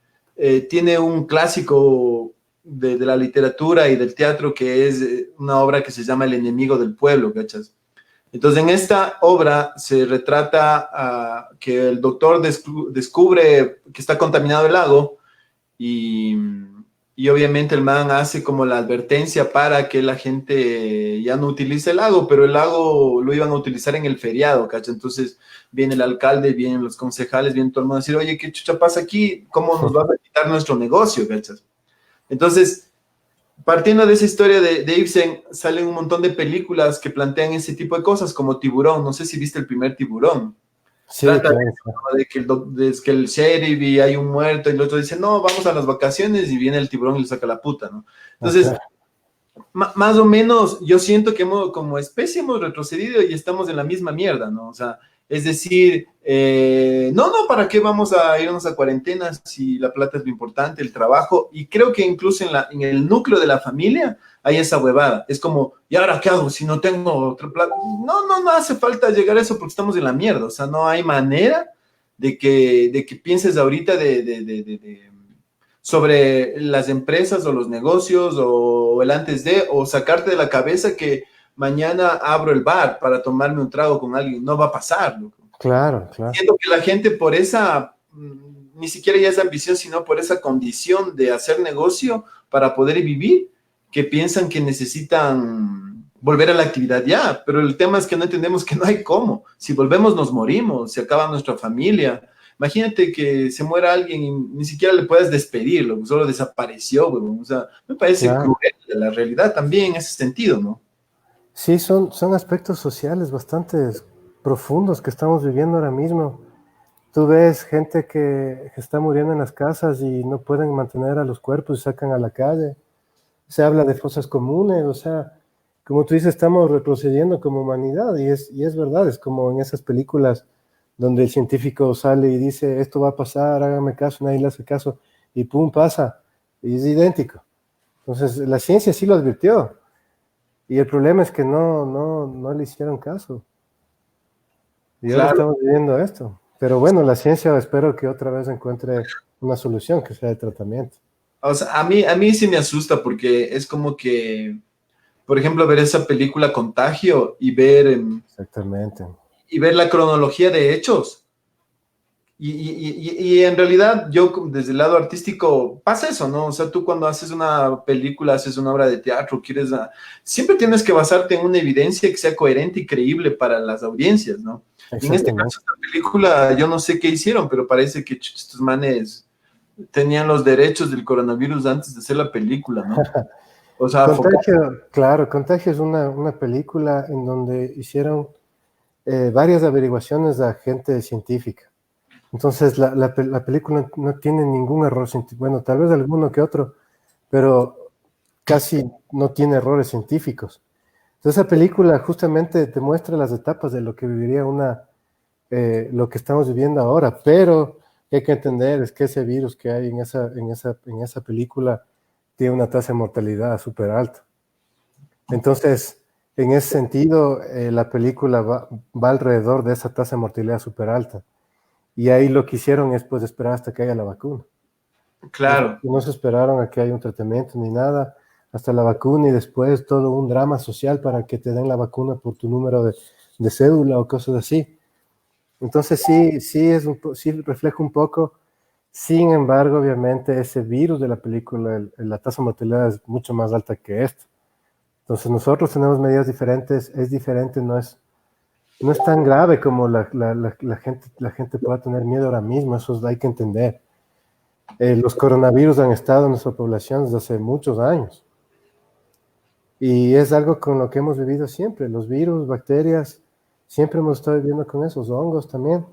Tiene un clásico de la literatura y del teatro que es una obra que se llama El enemigo del pueblo, ¿cachas? Entonces, en esta obra se retrata que el doctor descubre que está contaminado el lago y, y obviamente el man hace como la advertencia para que la gente ya no utilice el lago, pero el lago lo iban a utilizar en el feriado, ¿cachai? Entonces viene el alcalde, vienen los concejales, viene todo el mundo a decir, oye, ¿qué chucha pasa aquí? ¿Cómo nos va a quitar nuestro negocio, ¿cachai? Entonces, partiendo de esa historia de Ibsen, salen un montón de películas que plantean ese tipo de cosas, como Tiburón. No sé si viste el primer Tiburón. Sí, Trata de claro. eso, ¿no? De que el sheriff y hay un muerto y el otro dice, no, vamos a las vacaciones y viene el tiburón y le saca la puta, ¿no? Entonces, Ajá. más o menos yo siento que como especie hemos retrocedido y estamos en la misma mierda, ¿no? O sea, es decir, no, ¿para qué vamos a irnos a cuarentena si la plata es lo importante, el trabajo? Y creo que incluso en el núcleo de la familia hay esa huevada. Es como, ¿y ahora qué hago si no tengo otra plata? No hace falta llegar a eso porque estamos en la mierda. O sea, no hay manera de que pienses ahorita sobre las empresas o los negocios o el antes de, o sacarte de la cabeza que mañana abro el bar para tomarme un trago con alguien. No va a pasar, loco. Claro, claro. Siento que la gente por esa, ni siquiera ya es ambición, sino por esa condición de hacer negocio para poder vivir, que piensan que necesitan volver a la actividad ya, pero el tema es que no entendemos que no hay cómo. Si volvemos nos morimos, se acaba nuestra familia. Imagínate que se muera alguien y ni siquiera le puedes despedirlo, solo desapareció, weón. O sea, me parece Claro. cruel la realidad también en ese sentido, ¿no? Sí, son aspectos sociales bastante profundos que estamos viviendo ahora mismo. Tú ves gente que está muriendo en las casas y no pueden mantener a los cuerpos y sacan a la calle. Se habla de fosas comunes, o sea, como tú dices, estamos retrocediendo como humanidad y es verdad, es como en esas películas donde el científico sale y dice, esto va a pasar, hágame caso, nadie le hace caso, y pum, pasa, y es idéntico. Entonces, la ciencia sí lo advirtió, y el problema es que no le hicieron caso, y ahora Claro. estamos viviendo esto. Pero bueno, la ciencia espero que otra vez encuentre una solución, que sea el tratamiento. O sea, a mí sí me asusta porque es como que, por ejemplo, ver esa película Contagio Exactamente. y ver la cronología de hechos. Y en realidad yo desde el lado artístico pasa eso, ¿no? O sea, tú cuando haces una película, haces una obra de teatro, siempre tienes que basarte en una evidencia que sea coherente y creíble para las audiencias, ¿no? Y en este Exactamente. caso, esta película, yo no sé qué hicieron, pero parece que estos manes tenían los derechos del coronavirus antes de hacer la película, ¿no? O sea, Contagio, claro, Contagio es una película en donde hicieron varias averiguaciones de gente científica. Entonces, la película no tiene ningún error científico. Bueno, tal vez alguno que otro, pero casi no tiene errores científicos. Entonces, esa película justamente te muestra las etapas de lo que viviría lo que estamos viviendo ahora, pero hay que entender es que ese virus que hay en esa película tiene una tasa de mortalidad súper alta. Entonces, en ese sentido, la película va alrededor de esa tasa de mortalidad súper alta. Y ahí lo que hicieron es pues esperar hasta que haya la vacuna. claro, No se esperaron a que haya un tratamiento ni nada, hasta la vacuna y después todo un drama social para que te den la vacuna por tu número de cédula o cosas así. Entonces sí refleja un poco. Sin embargo, obviamente ese virus de la película, la tasa de mortalidad es mucho más alta que esto. Entonces nosotros tenemos medidas diferentes, es diferente, no es tan grave como la gente pueda tener miedo ahora mismo, eso hay que entender. Los coronavirus han estado en nuestra población desde hace muchos años y es algo con lo que hemos vivido siempre, los virus, bacterias, siempre hemos estado viviendo con esos hongos también.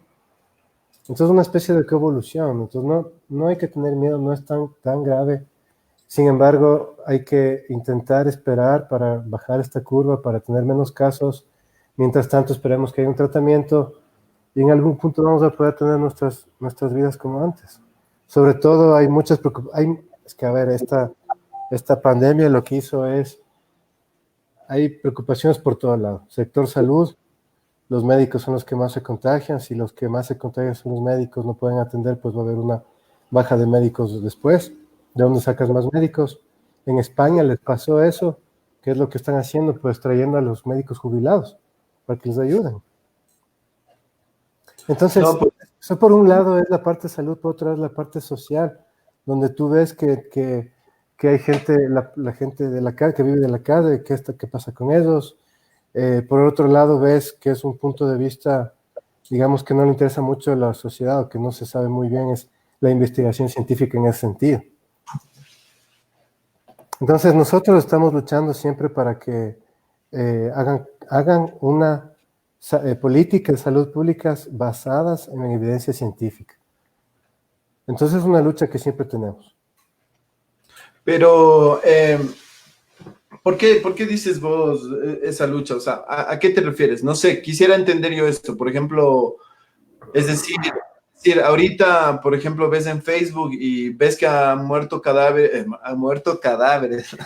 Entonces es una especie de coevolución, entonces no hay que tener miedo, no es tan grave. Sin embargo, hay que intentar esperar para bajar esta curva, para tener menos casos. Mientras tanto, esperemos que haya un tratamiento y en algún punto vamos a poder tener nuestras vidas como antes. Sobre todo, hay muchas preocupaciones. Es que, a ver, esta pandemia lo que hizo es, hay preocupaciones por todo lado. Sector salud, los médicos son los que más se contagian. Si los que más se contagian son los médicos, no pueden atender, pues va a haber una baja de médicos después. ¿De dónde sacas más médicos? En España les pasó eso. ¿Qué es lo que están haciendo? Pues trayendo a los médicos jubilados para que les ayuden. no, Entonces, pues, eso por un lado es la parte de salud, por otro es la parte social, donde tú ves que hay gente, la gente de la calle, que vive de la calle, qué pasa con ellos. Por otro lado, ves que es un punto de vista, digamos, que no le interesa mucho a la sociedad o que no se sabe muy bien, es la investigación científica en ese sentido. Entonces, nosotros estamos luchando siempre para que hagan una política de salud públicas basadas en evidencia científica. Entonces, es una lucha que siempre tenemos. pero ¿por qué dices vos esa lucha? O sea, ¿a qué te refieres? No sé, quisiera entender yo esto. Por ejemplo, es decir, ahorita, por ejemplo, ves en Facebook y ves que han muerto cadáveres.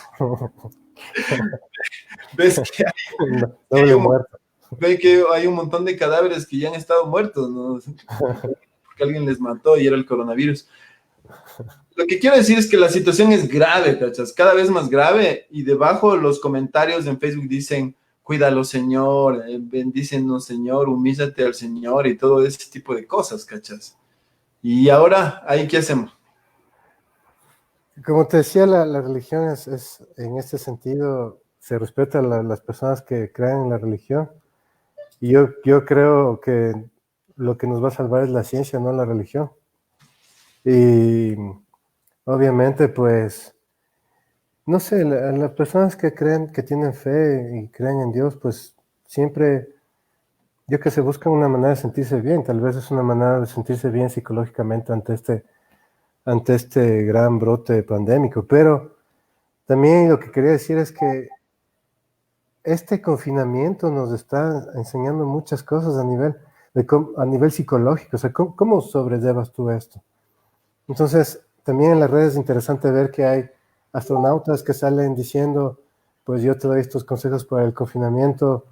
Ves que hay Doble un, muerto. ves que hay un montón de cadáveres que ya han estado muertos, ¿no? Porque alguien les mató y era el coronavirus. Lo que quiero decir es que la situación es grave, ¿cachas? Cada vez más grave y debajo los comentarios en Facebook dicen, cuídalo, Señor, bendícenos, Señor, humíllate al Señor y todo ese tipo de cosas, ¿cachas? Y ahora, ¿ahí qué hacemos? Como te decía, la religión en este sentido, se respeta a las personas que crean en la religión. Y yo creo que lo que nos va a salvar es la ciencia, no la religión. Y obviamente, pues, no sé, las personas que creen, que tienen fe y creen en Dios, pues siempre, yo que se buscan una manera de sentirse bien, tal vez es una manera de sentirse bien psicológicamente ante este gran brote pandémico. Pero también lo que quería decir es que este confinamiento nos está enseñando muchas cosas a nivel psicológico. O sea, ¿cómo sobrellevas tú esto? Entonces, también en las redes es interesante ver que hay astronautas que salen diciendo, pues yo te doy estos consejos para el confinamiento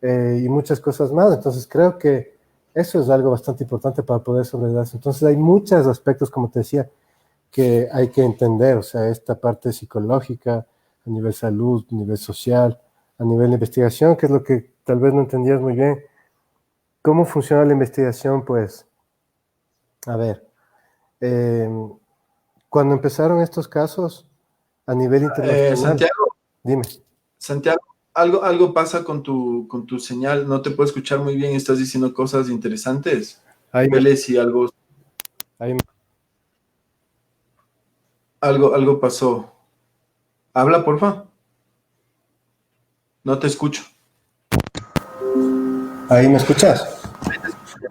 y muchas cosas más. Entonces, creo que eso es algo bastante importante para poder sobrellevarse. Entonces, hay muchos aspectos, como te decía, que hay que entender. O sea, esta parte psicológica, a nivel salud, a nivel social, a nivel de investigación, que es lo que tal vez no entendías muy bien. ¿Cómo funciona la investigación? Pues, a ver, eh, cuando empezaron estos casos a nivel internacional, Santiago, dime. Santiago, algo pasa con tu señal, no te puedo escuchar muy bien, estás diciendo cosas interesantes. Ahí me, Vele si algo, ahí, algo pasó. Habla, porfa. No te escucho. ahí me escuchas.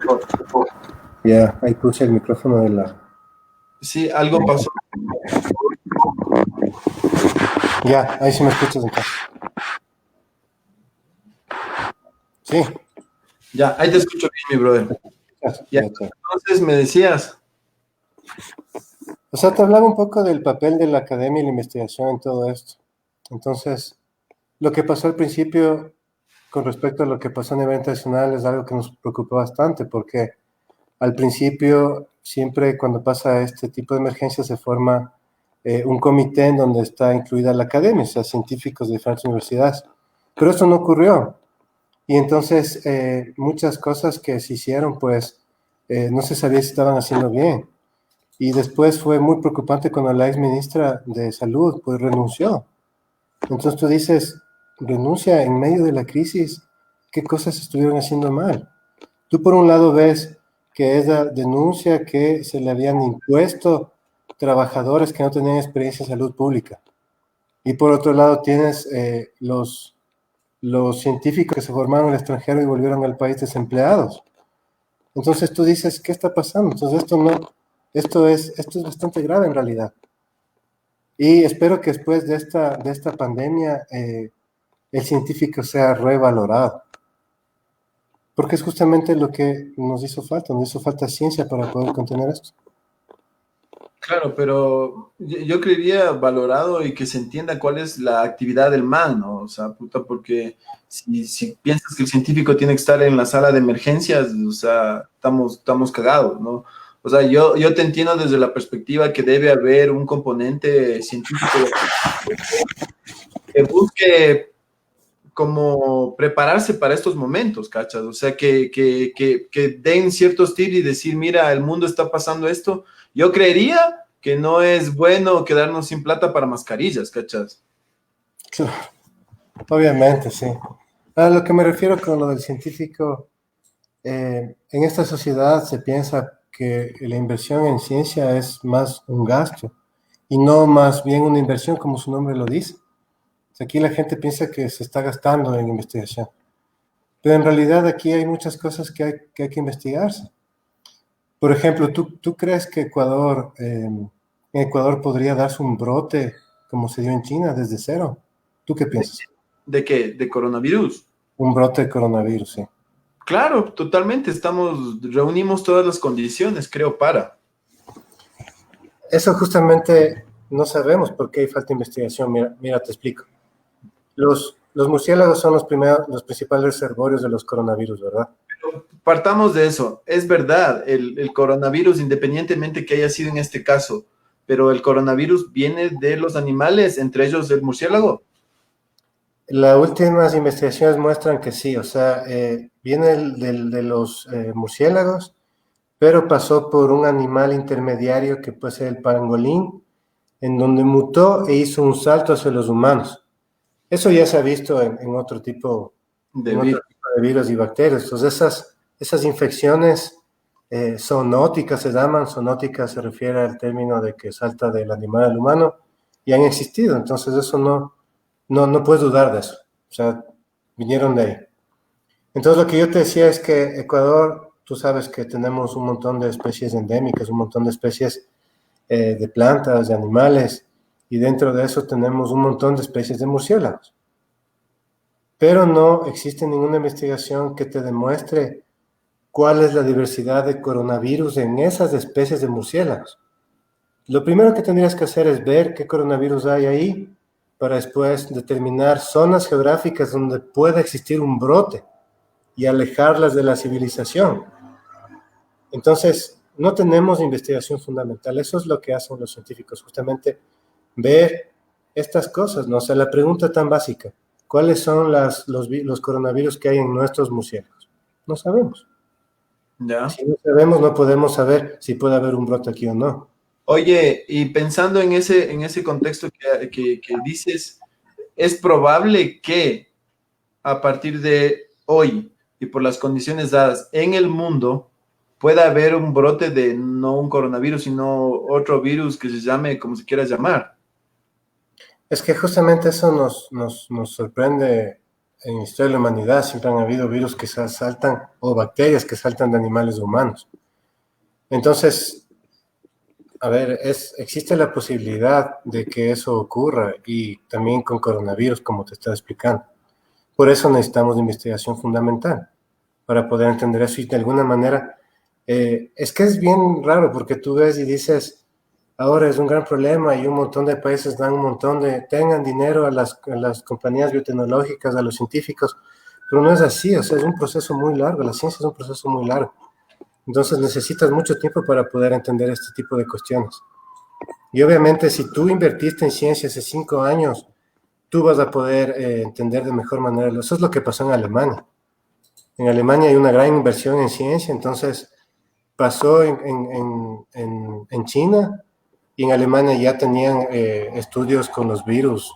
Mejor. Ya, ahí puse el micrófono de la... Sí, algo pasó. Ya, ahí sí me escuchas entonces. Sí, Ya, ahí te escucho bien, mi brother. Ya, ya, ya. entonces me decías, O sea, te hablaba un poco del papel de la academia y la investigación en todo esto. Entonces, lo que pasó al principio con respecto a lo que pasó a nivel internacional es algo que nos preocupó bastante, porque al principio, siempre cuando pasa este tipo de emergencia, se forma un comité en donde está incluida la academia, o sea, científicos de diferentes universidades. Pero esto no ocurrió. Y entonces, muchas cosas que se hicieron, pues, no se sabía si estaban haciendo bien. Y después fue muy preocupante cuando la ex ministra de Salud, pues, renunció. Entonces tú dices, renuncia en medio de la crisis, ¿qué cosas estuvieron haciendo mal? Tú por un lado ves que ella denuncia que se le habían impuesto trabajadores que no tenían experiencia en salud pública. Y por otro lado tienes los científicos que se formaron en el extranjero y volvieron al país desempleados. Entonces tú dices, ¿qué está pasando? Entonces esto es bastante grave en realidad. Y espero que después de esta pandemia el científico sea revalorado. Porque es justamente lo que nos hizo falta ciencia para poder contener esto. claro, pero yo creería valorado y que se entienda cuál es la actividad del man, ¿no? O sea, puta, porque si piensas que el científico tiene que estar en la sala de emergencias, o sea, estamos cagados, ¿no? O sea, yo te entiendo desde la perspectiva que debe haber un componente científico que busque como prepararse para estos momentos, ¿cachas? O sea, que den ciertos tips y decir, mira, el mundo está pasando esto. Yo creería que no es bueno quedarnos sin plata para mascarillas, ¿cachas? Claro, obviamente, sí. A lo que me refiero con lo del científico, en esta sociedad se piensa que la inversión en ciencia es más un gasto y no más bien una inversión como su nombre lo dice. O sea, aquí la gente piensa que se está gastando en investigación, pero en realidad aquí hay muchas cosas que hay que investigarse. Por ejemplo, ¿tú crees que en Ecuador podría darse un brote como se dio en China desde cero? ¿Tú qué ¿De, piensas? de qué? ¿De coronavirus? Un brote de coronavirus, sí. Claro, totalmente. Reunimos todas las condiciones, creo, para. Eso justamente no sabemos por qué hay falta de investigación. Mira, te explico. Los murciélagos son los principales reservorios de los coronavirus, ¿verdad? Partamos de eso. Es verdad, el coronavirus, independientemente que haya sido en este caso, pero el coronavirus viene de los animales, entre ellos el murciélago. Las últimas investigaciones muestran que sí, o sea, viene de los murciélagos, pero pasó por un animal intermediario que puede ser el pangolín, en donde mutó e hizo un salto hacia los humanos. Eso ya se ha visto de en otro virus. tipo de virus y bacterias. Entonces, esas infecciones zoonóticas se llaman, zoonótica se refiere al término de que salta del animal al humano y han existido. Entonces, eso no puedes dudar de eso. O sea, vinieron de ahí. Entonces, lo que yo te decía es que Ecuador, tú sabes que tenemos un montón de especies endémicas, un montón de especies de plantas, de animales, y dentro de eso tenemos un montón de especies de murciélagos. Pero no existe ninguna investigación que te demuestre cuál es la diversidad de coronavirus en esas especies de murciélagos. Lo primero que tendrías que hacer es ver qué coronavirus hay ahí para después determinar zonas geográficas donde pueda existir un brote y alejarlas de la civilización. Entonces, no tenemos investigación fundamental. Eso es lo que hacen los científicos, justamente ver estas cosas, ¿no? O sea, la pregunta tan básica, ¿cuáles son los coronavirus que hay en nuestros murciélagos? No sabemos. ¿Ya? Si no sabemos, no podemos saber si puede haber un brote aquí o no. Oye, y pensando en ese contexto que dices, es probable que a partir de hoy y por las condiciones dadas en el mundo pueda haber un brote de no un coronavirus, sino otro virus que se llame como se quiera llamar. Es que justamente eso nos sorprende en la historia de la humanidad. Siempre han habido virus que saltan o bacterias que saltan de animales a humanos. Entonces, a ver, existe la posibilidad de que eso ocurra y también con coronavirus, como te estaba explicando. Por eso necesitamos de investigación fundamental para poder entender eso y de alguna manera, es que es bien raro porque tú ves y dices, ahora es un gran problema y un montón de países dan un montón tengan dinero a las compañías biotecnológicas, a los científicos, pero no es así, o sea, es un proceso muy largo, la ciencia es un proceso muy largo. Entonces necesitas mucho tiempo para poder entender este tipo de cuestiones. Y obviamente si tú invertiste en ciencia hace 5 años, tú vas a poder entender de mejor manera. Eso es lo que pasó en Alemania. En Alemania hay una gran inversión en ciencia, entonces pasó en China y en Alemania ya tenían estudios con los virus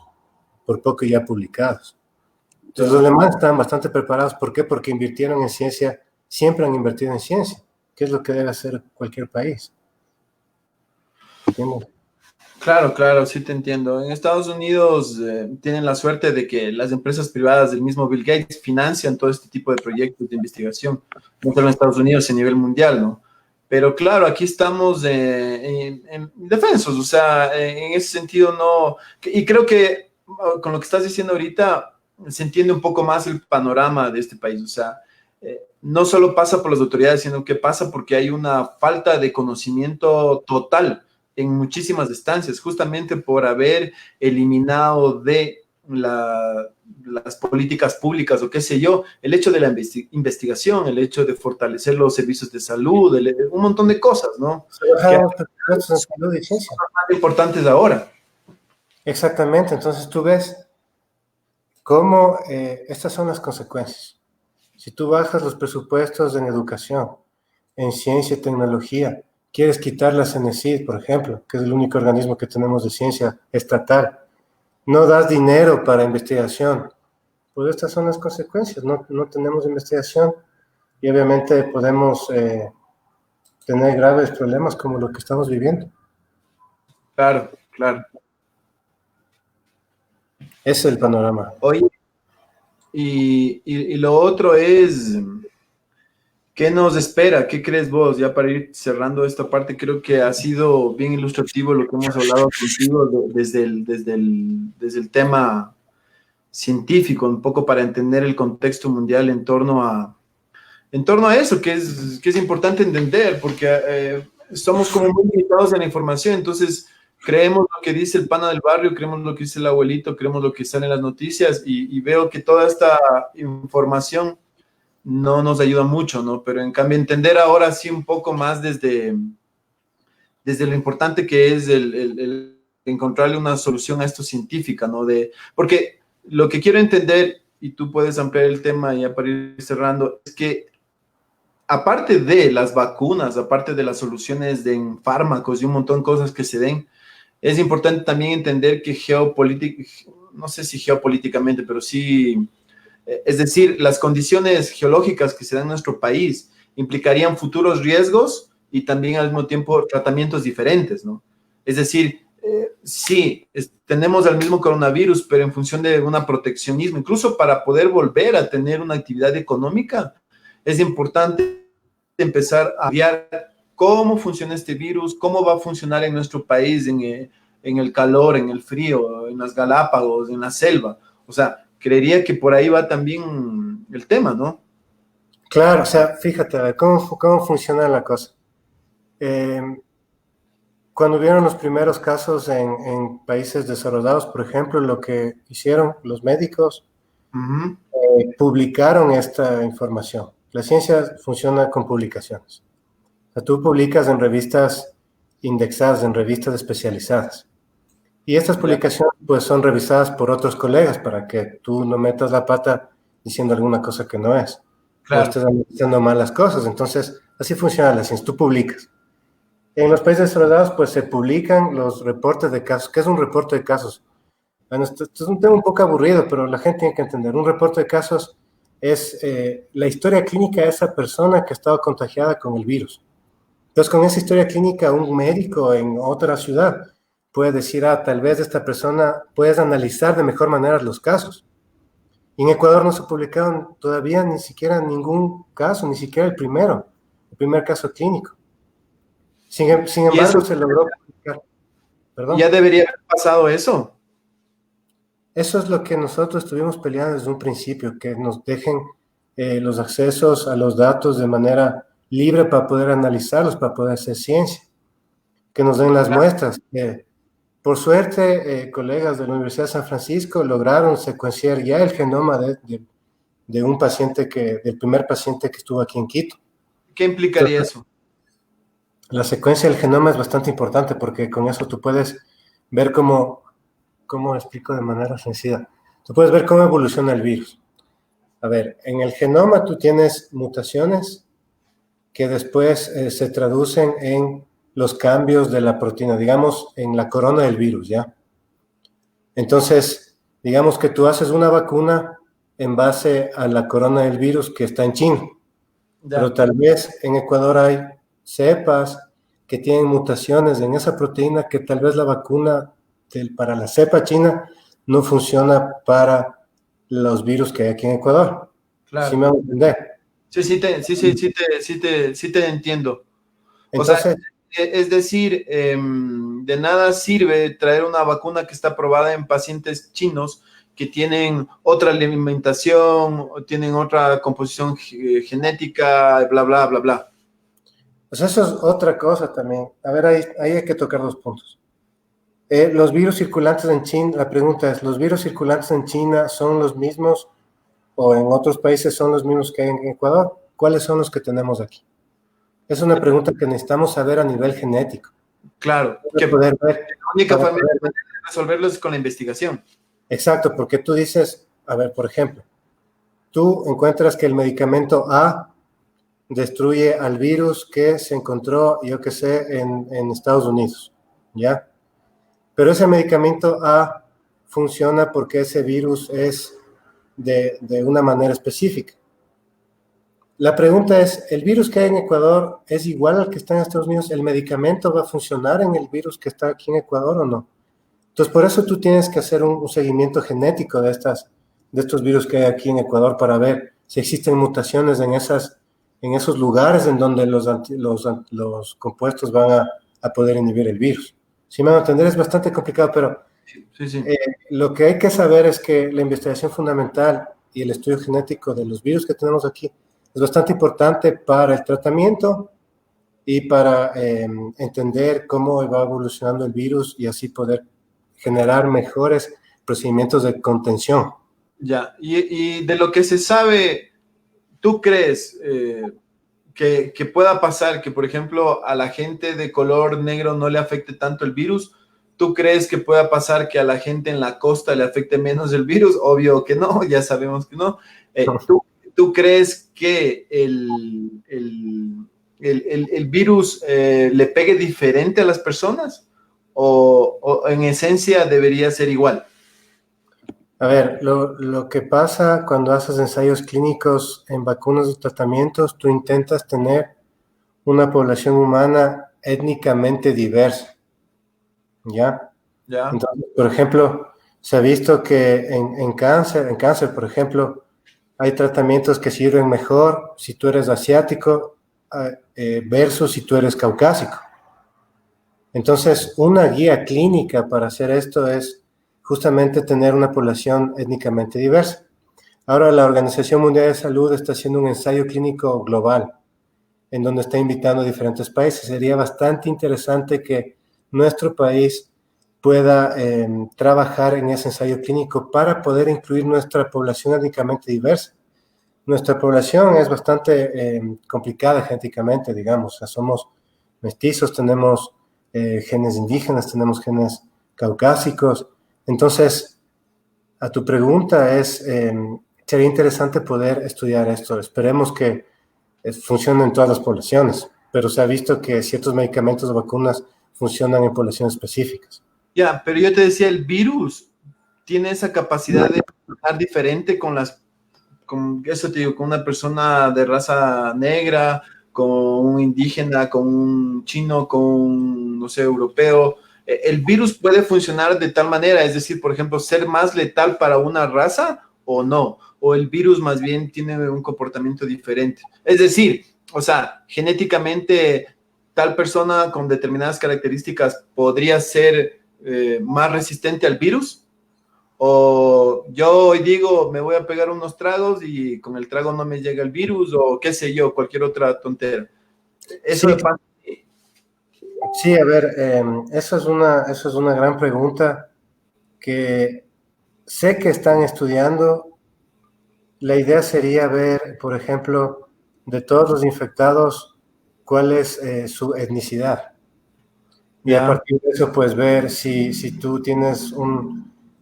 por poco ya publicados. Entonces Ya. los alemanes estaban bastante preparados. ¿Por qué? Porque invirtieron en ciencia, siempre han invertido en ciencia, que es lo que debe hacer cualquier país. ¿Entiendes? Claro, claro, sí te entiendo. En Estados Unidos tienen la suerte de que las empresas privadas del mismo Bill Gates financian todo este tipo de proyectos de investigación, no solo en Estados Unidos, sino a nivel mundial, ¿no? Pero claro, aquí estamos en defensos, o sea, en ese sentido no, y creo que con lo que estás diciendo ahorita se entiende un poco más el panorama de este país, o sea, no solo pasa por las autoridades, sino que pasa porque hay una falta de conocimiento total en muchísimas instancias, justamente por haber eliminado de las políticas públicas o qué sé yo, el hecho de la investigación, el hecho de fortalecer los servicios de salud, un montón de cosas, ¿no? Se Que bajaron los presupuestos en salud y ciencia. son más importantes ahora. Exactamente, entonces tú ves cómo estas son las consecuencias. Si tú bajas los presupuestos en educación, en ciencia y tecnología, quieres quitar la CENESID, por ejemplo, que es el único organismo que tenemos de ciencia estatal, no das dinero para investigación, pues estas son las consecuencias, no tenemos investigación y obviamente podemos tener graves problemas como lo que estamos viviendo. Claro, claro. Ese es el panorama. Oye, y lo otro es, ¿qué nos espera? ¿Qué crees vos? Ya para ir cerrando esta parte, creo que ha sido bien ilustrativo lo que hemos hablado contigo desde el tema científico, un poco para entender el contexto mundial en torno a eso, que es importante entender, porque somos como muy limitados en la información, entonces creemos lo que dice el pana del barrio, creemos lo que dice el abuelito, creemos lo que sale en las noticias y veo que toda esta información no nos ayuda mucho, ¿no? Pero en cambio entender ahora sí un poco más desde lo importante que es el encontrarle una solución a esto científica, ¿no? Porque Lo que quiero entender, y tú puedes ampliar el tema ya para ir cerrando, es que aparte de las vacunas, aparte de las soluciones de en fármacos y un montón de cosas que se den, es importante también entender que no sé si geopolíticamente, pero sí, es decir, las condiciones geológicas que se dan en nuestro país implicarían futuros riesgos y también al mismo tiempo tratamientos diferentes, ¿no? Es decir, sí, tenemos el mismo coronavirus, pero en función de un proteccionismo, incluso para poder volver a tener una actividad económica, es importante empezar a ver cómo funciona este virus, cómo va a funcionar en nuestro país, en el calor, en el frío, en las Galápagos, en la selva. O sea, creería que por ahí va también el tema, ¿no? Claro, o sea, fíjate, a ver, ¿cómo funciona la cosa? Eh, Cuando hubieron los primeros casos en países desarrollados, por ejemplo, lo que hicieron los médicos, Ujú. publicaron esta información. La ciencia funciona con publicaciones. O sea, tú publicas en revistas indexadas, en revistas especializadas. Y estas Ya, publicaciones pues son revisadas por otros colegas para que tú no metas la pata diciendo alguna cosa que no es o claro. estés analizando malas cosas. Entonces, así funciona la ciencia. Tú publicas. En los países desarrollados pues se publican los reportes de casos. ¿Qué es un reporte de casos? Bueno, esto es un tema un poco aburrido, pero la gente tiene que entender. Un reporte de casos es la historia clínica de esa persona que ha estado contagiada con el virus. Entonces, con esa historia clínica, un médico en otra ciudad puede decir, tal vez esta persona, puedes analizar de mejor manera los casos. Y en Ecuador no se publicaron todavía ni siquiera ningún caso, ni siquiera el primer caso clínico. Sin Y eso embargo, se logró publicar. ya Perdón. debería haber pasado eso. Eso es lo que nosotros estuvimos peleando desde un principio, que nos dejen los accesos a los datos de manera libre para poder analizarlos, para poder hacer ciencia, que nos den las Claro. muestras. Por suerte, colegas de la Universidad de San Francisco lograron secuenciar ya el genoma de un paciente del primer paciente que estuvo aquí en Quito. ¿Qué implicaría Entonces, eso? la secuencia del genoma es bastante importante porque con eso tú puedes ver cómo explico de manera sencilla, tú puedes ver cómo evoluciona el virus. A ver, en el genoma tú tienes mutaciones que después se traducen en los cambios de la proteína, digamos, en la corona del virus, ¿ya? Entonces, digamos que tú haces una vacuna en base a la corona del virus que está en China, pero Ya. tal vez en Ecuador hay cepas que tienen mutaciones en esa proteína que tal vez la vacuna para la cepa china no funciona para los virus que hay aquí en Ecuador. ¿Sí Claro. me van a entender? Sí, sí te entiendo. O sea, Entonces, es decir, de nada sirve traer una vacuna que está aprobada en pacientes chinos que tienen otra alimentación, o tienen otra composición genética, bla, bla, bla, bla. pues eso es otra cosa también. A ver, ahí hay que tocar dos puntos. Los virus circulantes en China, la pregunta es, ¿los virus circulantes en China son los mismos o en otros países son los mismos que hay en Ecuador? ¿Cuáles son los que tenemos aquí? Es una pregunta que necesitamos saber a nivel genético. Claro, Para poder ver, la única para manera poder ver. de resolverlo es con la investigación. Exacto, porque tú dices, a ver, por ejemplo, tú encuentras que el medicamento A destruye al virus que se encontró, yo qué sé, en Estados Unidos, ¿ya? Pero ese medicamento A funciona porque ese virus es de una manera específica. La pregunta es, ¿el virus que hay en Ecuador es igual al que está en Estados Unidos? ¿El medicamento va a funcionar en el virus que está aquí en Ecuador o no? Entonces, por eso tú tienes que hacer un seguimiento genético de estos virus que hay aquí en Ecuador para ver si existen mutaciones en esos lugares en donde los compuestos van a poder inhibir el virus. Si me van a entender, es bastante complicado, pero Sí, sí. lo que hay que saber es que la investigación fundamental y el estudio genético de los virus que tenemos aquí es bastante importante para el tratamiento y para entender cómo va evolucionando el virus y así poder generar mejores procedimientos de contención. Ya. Y de lo que se sabe, ¿tú crees que pueda pasar que, por ejemplo, a la gente de color negro no le afecte tanto el virus? ¿Tú crees que pueda pasar que a la gente en la costa le afecte menos el virus? Obvio que no, ya sabemos que no. ¿Tú crees que el virus le pegue diferente a las personas? ¿O en esencia debería ser igual? A ver, lo que pasa cuando haces ensayos clínicos en vacunas o tratamientos, tú intentas tener una población humana étnicamente diversa, ¿ya? ¿Ya? Entonces, por ejemplo, se ha visto que en cáncer, por ejemplo, hay tratamientos que sirven mejor si tú eres asiático versus si tú eres caucásico. Entonces, una guía clínica para hacer esto es justamente tener una población étnicamente diversa. Ahora, la Organización Mundial de Salud está haciendo un ensayo clínico global en donde está invitando a diferentes países. Sería bastante interesante que nuestro país pueda trabajar en ese ensayo clínico para poder incluir nuestra población étnicamente diversa. Nuestra población es bastante complicada genéticamente, digamos. O sea, somos mestizos, tenemos genes indígenas, tenemos genes caucásicos. Entonces, a tu pregunta sería interesante poder estudiar esto. Esperemos que funcione en todas las poblaciones, pero se ha visto que ciertos medicamentos o vacunas funcionan en poblaciones específicas. Ya, pero yo te decía, el virus tiene esa capacidad de funcionar diferente con eso te digo, con una persona de raza negra, con un indígena, con un chino, con un, no sé, europeo. El virus puede funcionar de tal manera, es decir, por ejemplo, ser más letal para una raza o no, o el virus más bien tiene un comportamiento diferente. Es decir, o sea, genéticamente tal persona con determinadas características podría ser más resistente al virus. O yo hoy digo, me voy a pegar unos tragos y con el trago no me llega el virus, o qué sé yo, cualquier otra tontera. Eso Sí, me pasa. sí, a ver, eso es una gran pregunta que sé que están estudiando. La idea sería ver, por ejemplo, de todos los infectados, cuál es su etnicidad. Y a Ya, partir de eso, pues ver si tú tienes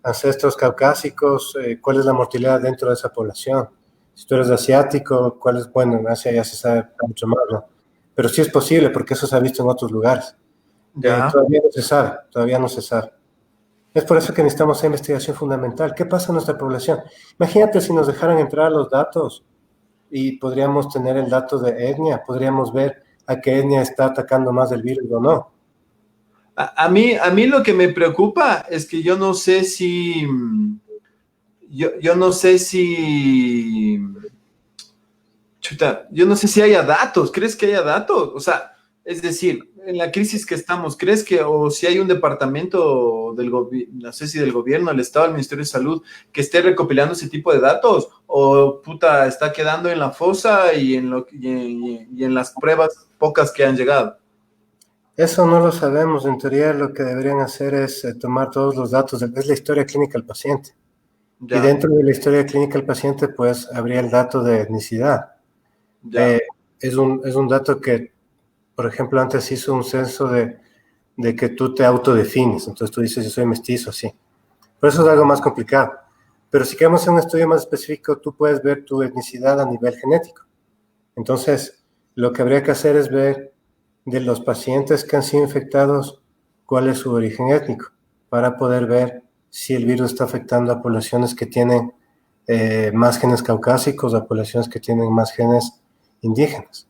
ancestros caucásicos, cuál es la mortalidad dentro de esa población. Si tú eres asiático, cuál es, bueno, en Asia ya se sabe mucho más, ¿no? Pero sí es posible, porque eso se ha visto en otros lugares. ya. Todavía no se sabe. Es por eso que necesitamos esa investigación fundamental. ¿Qué pasa en nuestra población? Imagínate si nos dejaran entrar los datos y podríamos tener el dato de etnia, podríamos ver a qué etnia está atacando más el virus o no. A mí lo que me preocupa es que yo no sé si, yo no sé si, chuta, yo no sé si haya datos. ¿Crees que haya datos? O sea, es decir, en la crisis que estamos, ¿crees que, o si hay un departamento del gobierno, no sé si del gobierno, el Estado, el Ministerio de Salud, que esté recopilando ese tipo de datos? ¿O puta, está quedando en la fosa y en las pruebas pocas que han llegado? Eso no lo sabemos. En teoría, lo que deberían hacer es tomar todos los datos. Es la historia clínica del paciente. Y Ya, dentro de la historia clínica del paciente, pues habría el dato de etnicidad. ya, Es un dato que, por ejemplo, antes hizo un censo de que tú te autodefines. Entonces tú dices, yo soy mestizo, sí. Pero eso es algo más complicado. Pero si queremos hacer un estudio más específico, tú puedes ver tu etnicidad a nivel genético. Entonces, lo que habría que hacer es ver de los pacientes que han sido infectados cuál es su origen étnico, para poder ver si el virus está afectando a poblaciones que tienen más genes caucásicos, a poblaciones que tienen más genes indígenas.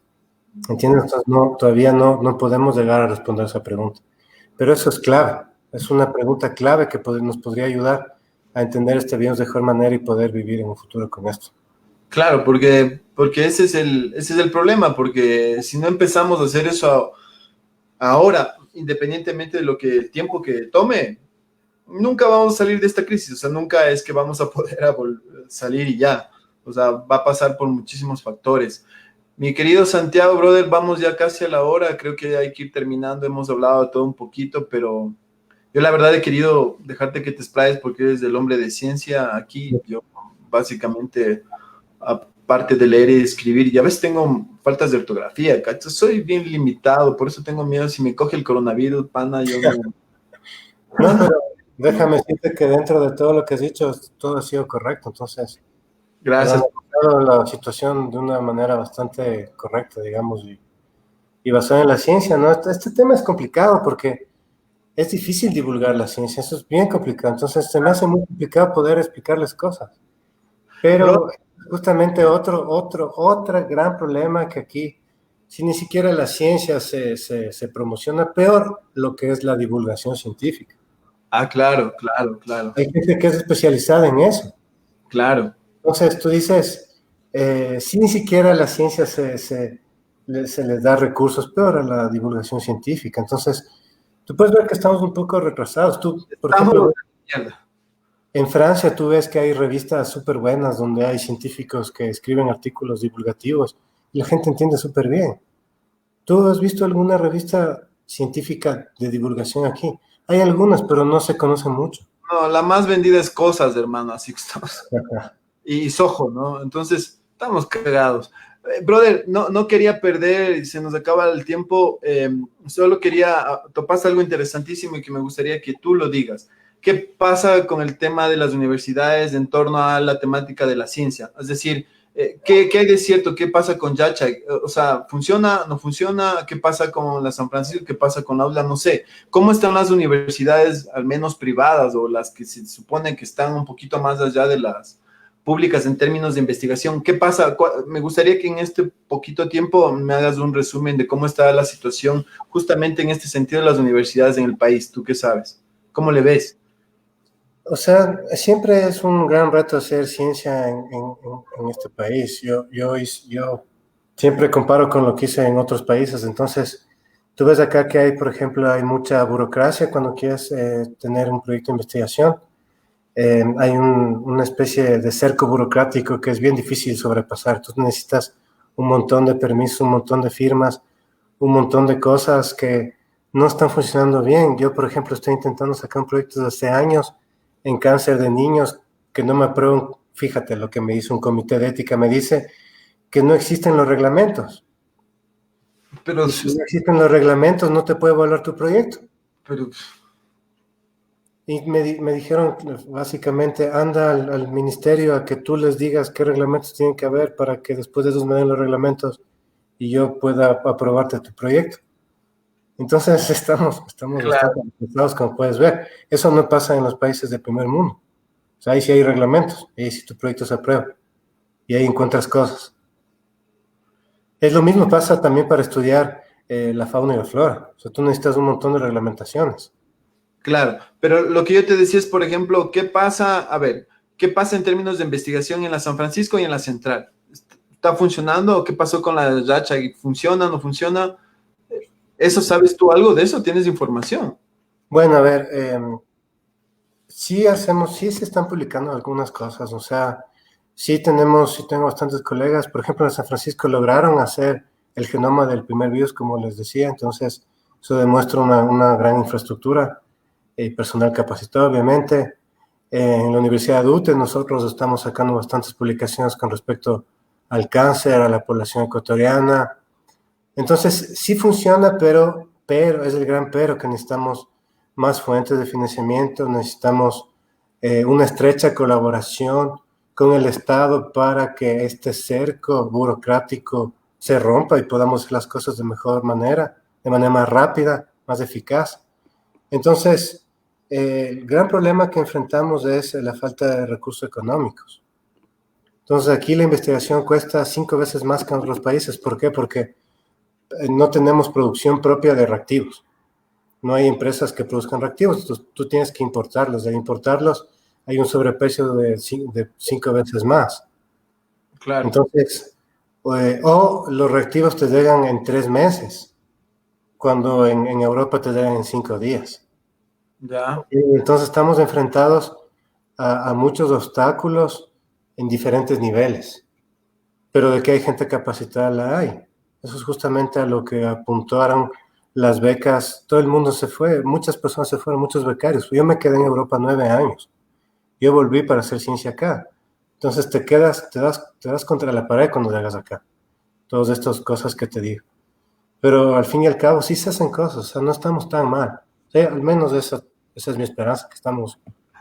¿Entiendes? Entonces, todavía no podemos llegar a responder esa pregunta. Pero eso es clave, es una pregunta clave que nos podría ayudar a entender este virus de mejor manera y poder vivir en un futuro con esto. claro, porque ese es el problema, porque si no empezamos a hacer eso ahora, independientemente de lo que el tiempo que tome, nunca vamos a salir de esta crisis. O sea, nunca es que vamos a poder salir y ya. O sea, va a pasar por muchísimos factores. Mi querido Santiago, brother, vamos ya casi a la hora. Creo que hay que ir terminando. Hemos hablado de todo un poquito, pero yo la verdad he querido dejarte que te explayes porque eres el hombre de ciencia aquí. Yo básicamente, aparte de leer y escribir, ya ves, tengo faltas de ortografía, ¿cachai? Soy bien limitado, por eso tengo miedo. Si me coge el coronavirus, pana, yo no. No, pero déjame decirte que dentro de todo lo que has dicho, todo ha sido correcto. Entonces, has Gracias. analizado la situación de una manera bastante correcta, digamos, y basada en la ciencia, ¿no? Este tema es complicado porque es difícil divulgar la ciencia, eso es bien complicado. Entonces, se me hace muy complicado poder explicarles cosas. Bro, Pero justamente otro gran problema que aquí, si ni siquiera la ciencia se promociona, peor lo que es la divulgación científica. claro, claro, claro, Hay gente que es especializada en eso. claro. Entonces tú dices, si ni siquiera a la ciencia se les da recursos, peor a la divulgación científica. Entonces, tú puedes ver que estamos un poco retrasados. Tú, por Estamos ejemplo, de mierda. en Francia tú ves que hay revistas súper buenas donde hay científicos que escriben artículos divulgativos y la gente entiende súper bien. ¿Tú has visto alguna revista científica de divulgación aquí? Hay algunas, pero no se conocen mucho. No, la más vendida es cosas, hermano, así que estamos. Ajá. Y Soho, ¿no? Entonces, estamos cagados. Brother, no quería perder, y se nos acaba el tiempo. Solo quería, topaste algo interesantísimo y que me gustaría que tú lo digas. ¿Qué pasa con el tema de las universidades en torno a la temática de la ciencia? Es decir, ¿qué hay de cierto? ¿Qué pasa con Yacha? O sea, ¿funciona? ¿No funciona? ¿Qué pasa con la San Francisco? ¿Qué pasa con la ULA? No sé. ¿Cómo están las universidades, al menos privadas, o las que se supone que están un poquito más allá de las públicas en términos de investigación? ¿Qué pasa? Me gustaría que en este poquito tiempo me hagas un resumen de cómo está la situación justamente en este sentido de las universidades en el país. ¿Tú qué sabes? ¿Cómo le ves? O sea, siempre es un gran reto hacer ciencia en este país. Yo siempre comparo con lo que hice en otros países. Entonces, tú ves acá que hay, por ejemplo, hay mucha burocracia cuando quieres tener un proyecto de investigación. Hay una especie de cerco burocrático que es bien difícil sobrepasar. Tú necesitas un montón de permisos, un montón de firmas, un montón de cosas que no están funcionando bien. Yo, por ejemplo, estoy intentando sacar un proyecto desde hace años en cáncer de niños que no me aprueban. Fíjate lo que me dice un comité de ética, me dice que no existen los reglamentos. Pero, Y si no existen los reglamentos, no te puede evaluar tu proyecto. pero, Y me dijeron básicamente, anda al ministerio a que tú les digas qué reglamentos tienen que haber para que después de esos me den los reglamentos y yo pueda aprobarte tu proyecto. Entonces estamos claro, bastante afectados, como puedes ver. Eso no pasa en los países del primer mundo. O sea, ahí sí hay reglamentos, ahí sí tu proyecto se aprueba y ahí encuentras cosas. Es lo mismo pasa también para estudiar la fauna y la flora. O sea, tú necesitas un montón de reglamentaciones. claro. Pero lo que yo te decía es, por ejemplo, ¿qué pasa? A ver, ¿qué pasa en términos de investigación en la San Francisco y en la Central? ¿Está funcionando? ¿O qué pasó con la Yacha? ¿Funciona? ¿No funciona? ¿Eso sabes tú algo de eso? ¿Tienes información? Bueno, a ver, sí hacemos, sí se están publicando algunas cosas, o sea, sí tengo bastantes colegas, por ejemplo, en San Francisco lograron hacer el genoma del primer virus, como les decía, entonces eso demuestra una gran infraestructura y personal capacitado, obviamente. En la Universidad de UTE nosotros estamos sacando bastantes publicaciones con respecto al cáncer, a la población ecuatoriana. Entonces, sí funciona, pero es el gran pero que necesitamos más fuentes de financiamiento, necesitamos una estrecha colaboración con el Estado para que este cerco burocrático se rompa y podamos hacer las cosas de mejor manera, de manera más rápida, más eficaz. Entonces, el gran problema que enfrentamos es la falta de recursos económicos. Entonces, aquí la investigación cuesta 5 veces más que en otros países. ¿Por qué? Porque no tenemos producción propia de reactivos. No hay empresas que produzcan reactivos. Tú tienes que importarlos. De importarlos hay un sobreprecio de 5 veces más. Claro. Entonces, o los reactivos te llegan en 3 meses, cuando en Europa te llegan en 5 días. Ya. Entonces estamos enfrentados a muchos obstáculos en diferentes niveles, pero de que hay gente capacitada la hay. Eso es justamente a lo que apuntaron las becas. Todo el mundo se fue, muchas personas se fueron, muchos becarios. Yo me quedé en Europa 9 años. Yo volví para hacer ciencia acá. Entonces te das contra la pared cuando llegas acá. Todas estas cosas que te digo. Pero al fin y al cabo sí se hacen cosas, o sea, no estamos tan mal. Sí, al menos eso Esa es mi esperanza, que estamos...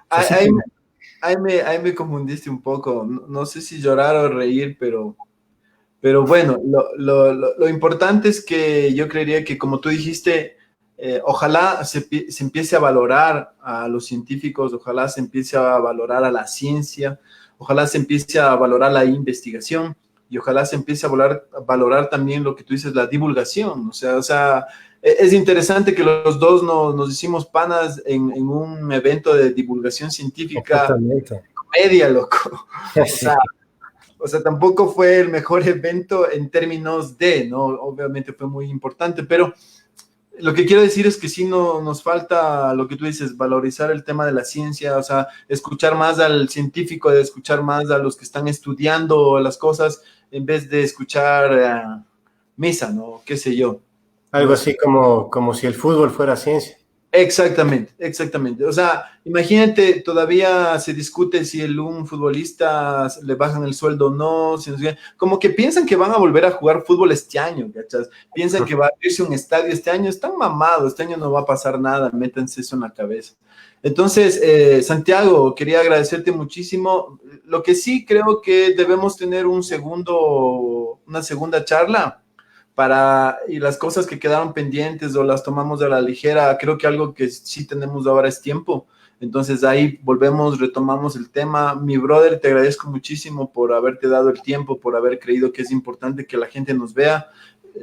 Ahí, así ahí, que, ahí me confundiste un poco. No, no sé si llorar o reír, pero bueno, lo importante es que yo creería que, como tú dijiste, ojalá se empiece a valorar a los científicos, ojalá se empiece a valorar a la ciencia, ojalá se empiece a valorar la investigación y ojalá se empiece a valorar también lo que tú dices, la divulgación. O sea, es interesante que los dos nos hicimos panas en un evento de divulgación científica, exactamente. media, loco. O Sí, sea, o sea, tampoco fue el mejor evento en términos de, ¿no? Obviamente fue muy importante, pero lo que quiero decir es que sí nos falta lo que tú dices, valorizar el tema de la ciencia, o sea, escuchar más al científico, de escuchar más a los que están estudiando las cosas, en vez de escuchar misa, ¿no? ¿Qué sé yo? algo No sé. así como si el fútbol fuera ciencia. Exactamente, exactamente. O sea, imagínate, todavía se discute si un futbolista le bajan el sueldo o no, si no sé qué. Como que piensan que van a volver a jugar fútbol este año, ¿cachas? Piensan que va a irse a un estadio este año, están mamados, este año no va a pasar nada, métanse eso en la cabeza. Entonces, Santiago, quería agradecerte muchísimo. Lo que sí creo que debemos tener una segunda charla y las cosas que quedaron pendientes o las tomamos a la ligera, creo que algo que sí tenemos ahora es tiempo. Entonces ahí volvemos, retomamos el tema. Mi brother, te agradezco muchísimo por haberte dado el tiempo, por haber creído que es importante que la gente nos vea.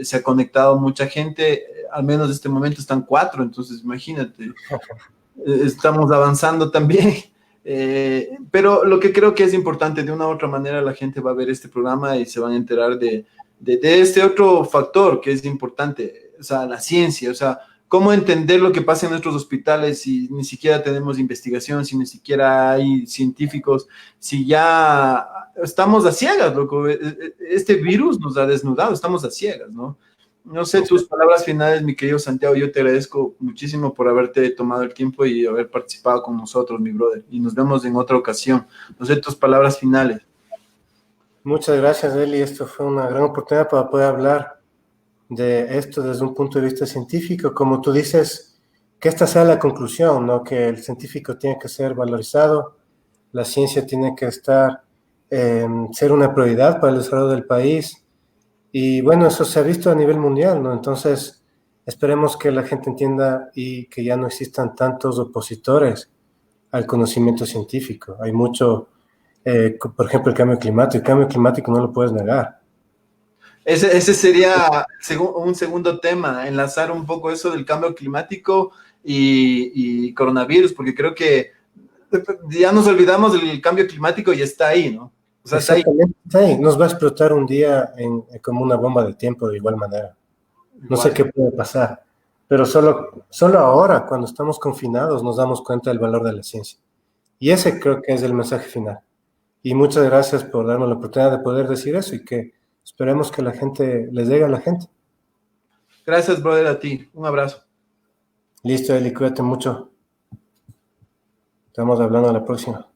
Se ha conectado mucha gente, al menos en este momento están 4, entonces imagínate, estamos avanzando también. Pero lo que creo que es importante, de una u otra manera la gente va a ver este programa y se van a enterar de este otro factor que es importante, o sea, la ciencia, o sea, cómo entender lo que pasa en nuestros hospitales si ni siquiera tenemos investigación, si ni siquiera hay científicos, si ya estamos a ciegas, loco. Este virus nos ha desnudado, estamos a ciegas, ¿no? No sé, tus palabras finales, mi querido Santiago, yo te agradezco muchísimo por haberte tomado el tiempo y haber participado con nosotros, mi brother, y nos vemos en otra ocasión. No sé, tus palabras finales. Muchas gracias, Eli. Esto fue una gran oportunidad para poder hablar de esto desde un punto de vista científico. Como tú dices, que esta sea la conclusión, ¿no? Que el científico tiene que ser valorizado, la ciencia tiene que ser una prioridad para el desarrollo del país. Y bueno, eso se ha visto a nivel mundial, ¿no? Entonces, esperemos que la gente entienda y que ya no existan tantos opositores al conocimiento científico. Hay mucho, por ejemplo, el cambio climático no lo puedes negar. Ese sería un segundo tema, enlazar un poco eso del cambio climático y coronavirus, porque creo que ya nos olvidamos del cambio climático y está ahí, ¿no? O sea, está ahí. Exactamente, sí, nos va a explotar un día como una bomba de tiempo de igual manera. No sé Igual. qué puede pasar, pero solo ahora, cuando estamos confinados, nos damos cuenta del valor de la ciencia. Y ese creo que es el mensaje final. Y muchas gracias por darnos la oportunidad de poder decir eso y que esperemos que la gente les llegue a la gente. Gracias, brother, a ti. Un abrazo. Listo, Eli, cuídate mucho. Estamos hablando a la próxima.